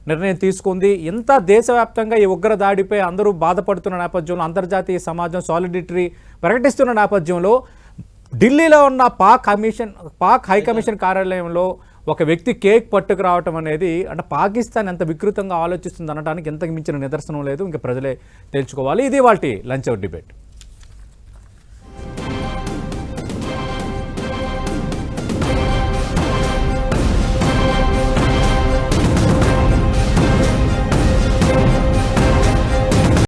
నిర్ణయం తీసుకుంది. ఇంత దేశవ్యాప్తంగా ఈ ఉగ్ర దాడిపై అందరూ బాధపడుతున్న నేపథ్యంలో, అంతర్జాతీయ సమాజం సాలిడిటరీ ప్రకటిస్తున్న నేపథ్యంలో, ఢిల్లీలో ఉన్న పాక్ హై కమిషన్ కార్యాలయంలో ఒక వ్యక్తి కేక్ పట్టుకు రావటం అనేది, అంటే పాకిస్తాన్ ఎంత వికృతంగా ఆలోచిస్తుంది అనడానికి ఇంతకు మించిన నిదర్శనం లేదు. ఇంకా ప్రజలే తెలుసుకోవాలి. ఇది వాటి లంచ్ అవర్ డిబేట్.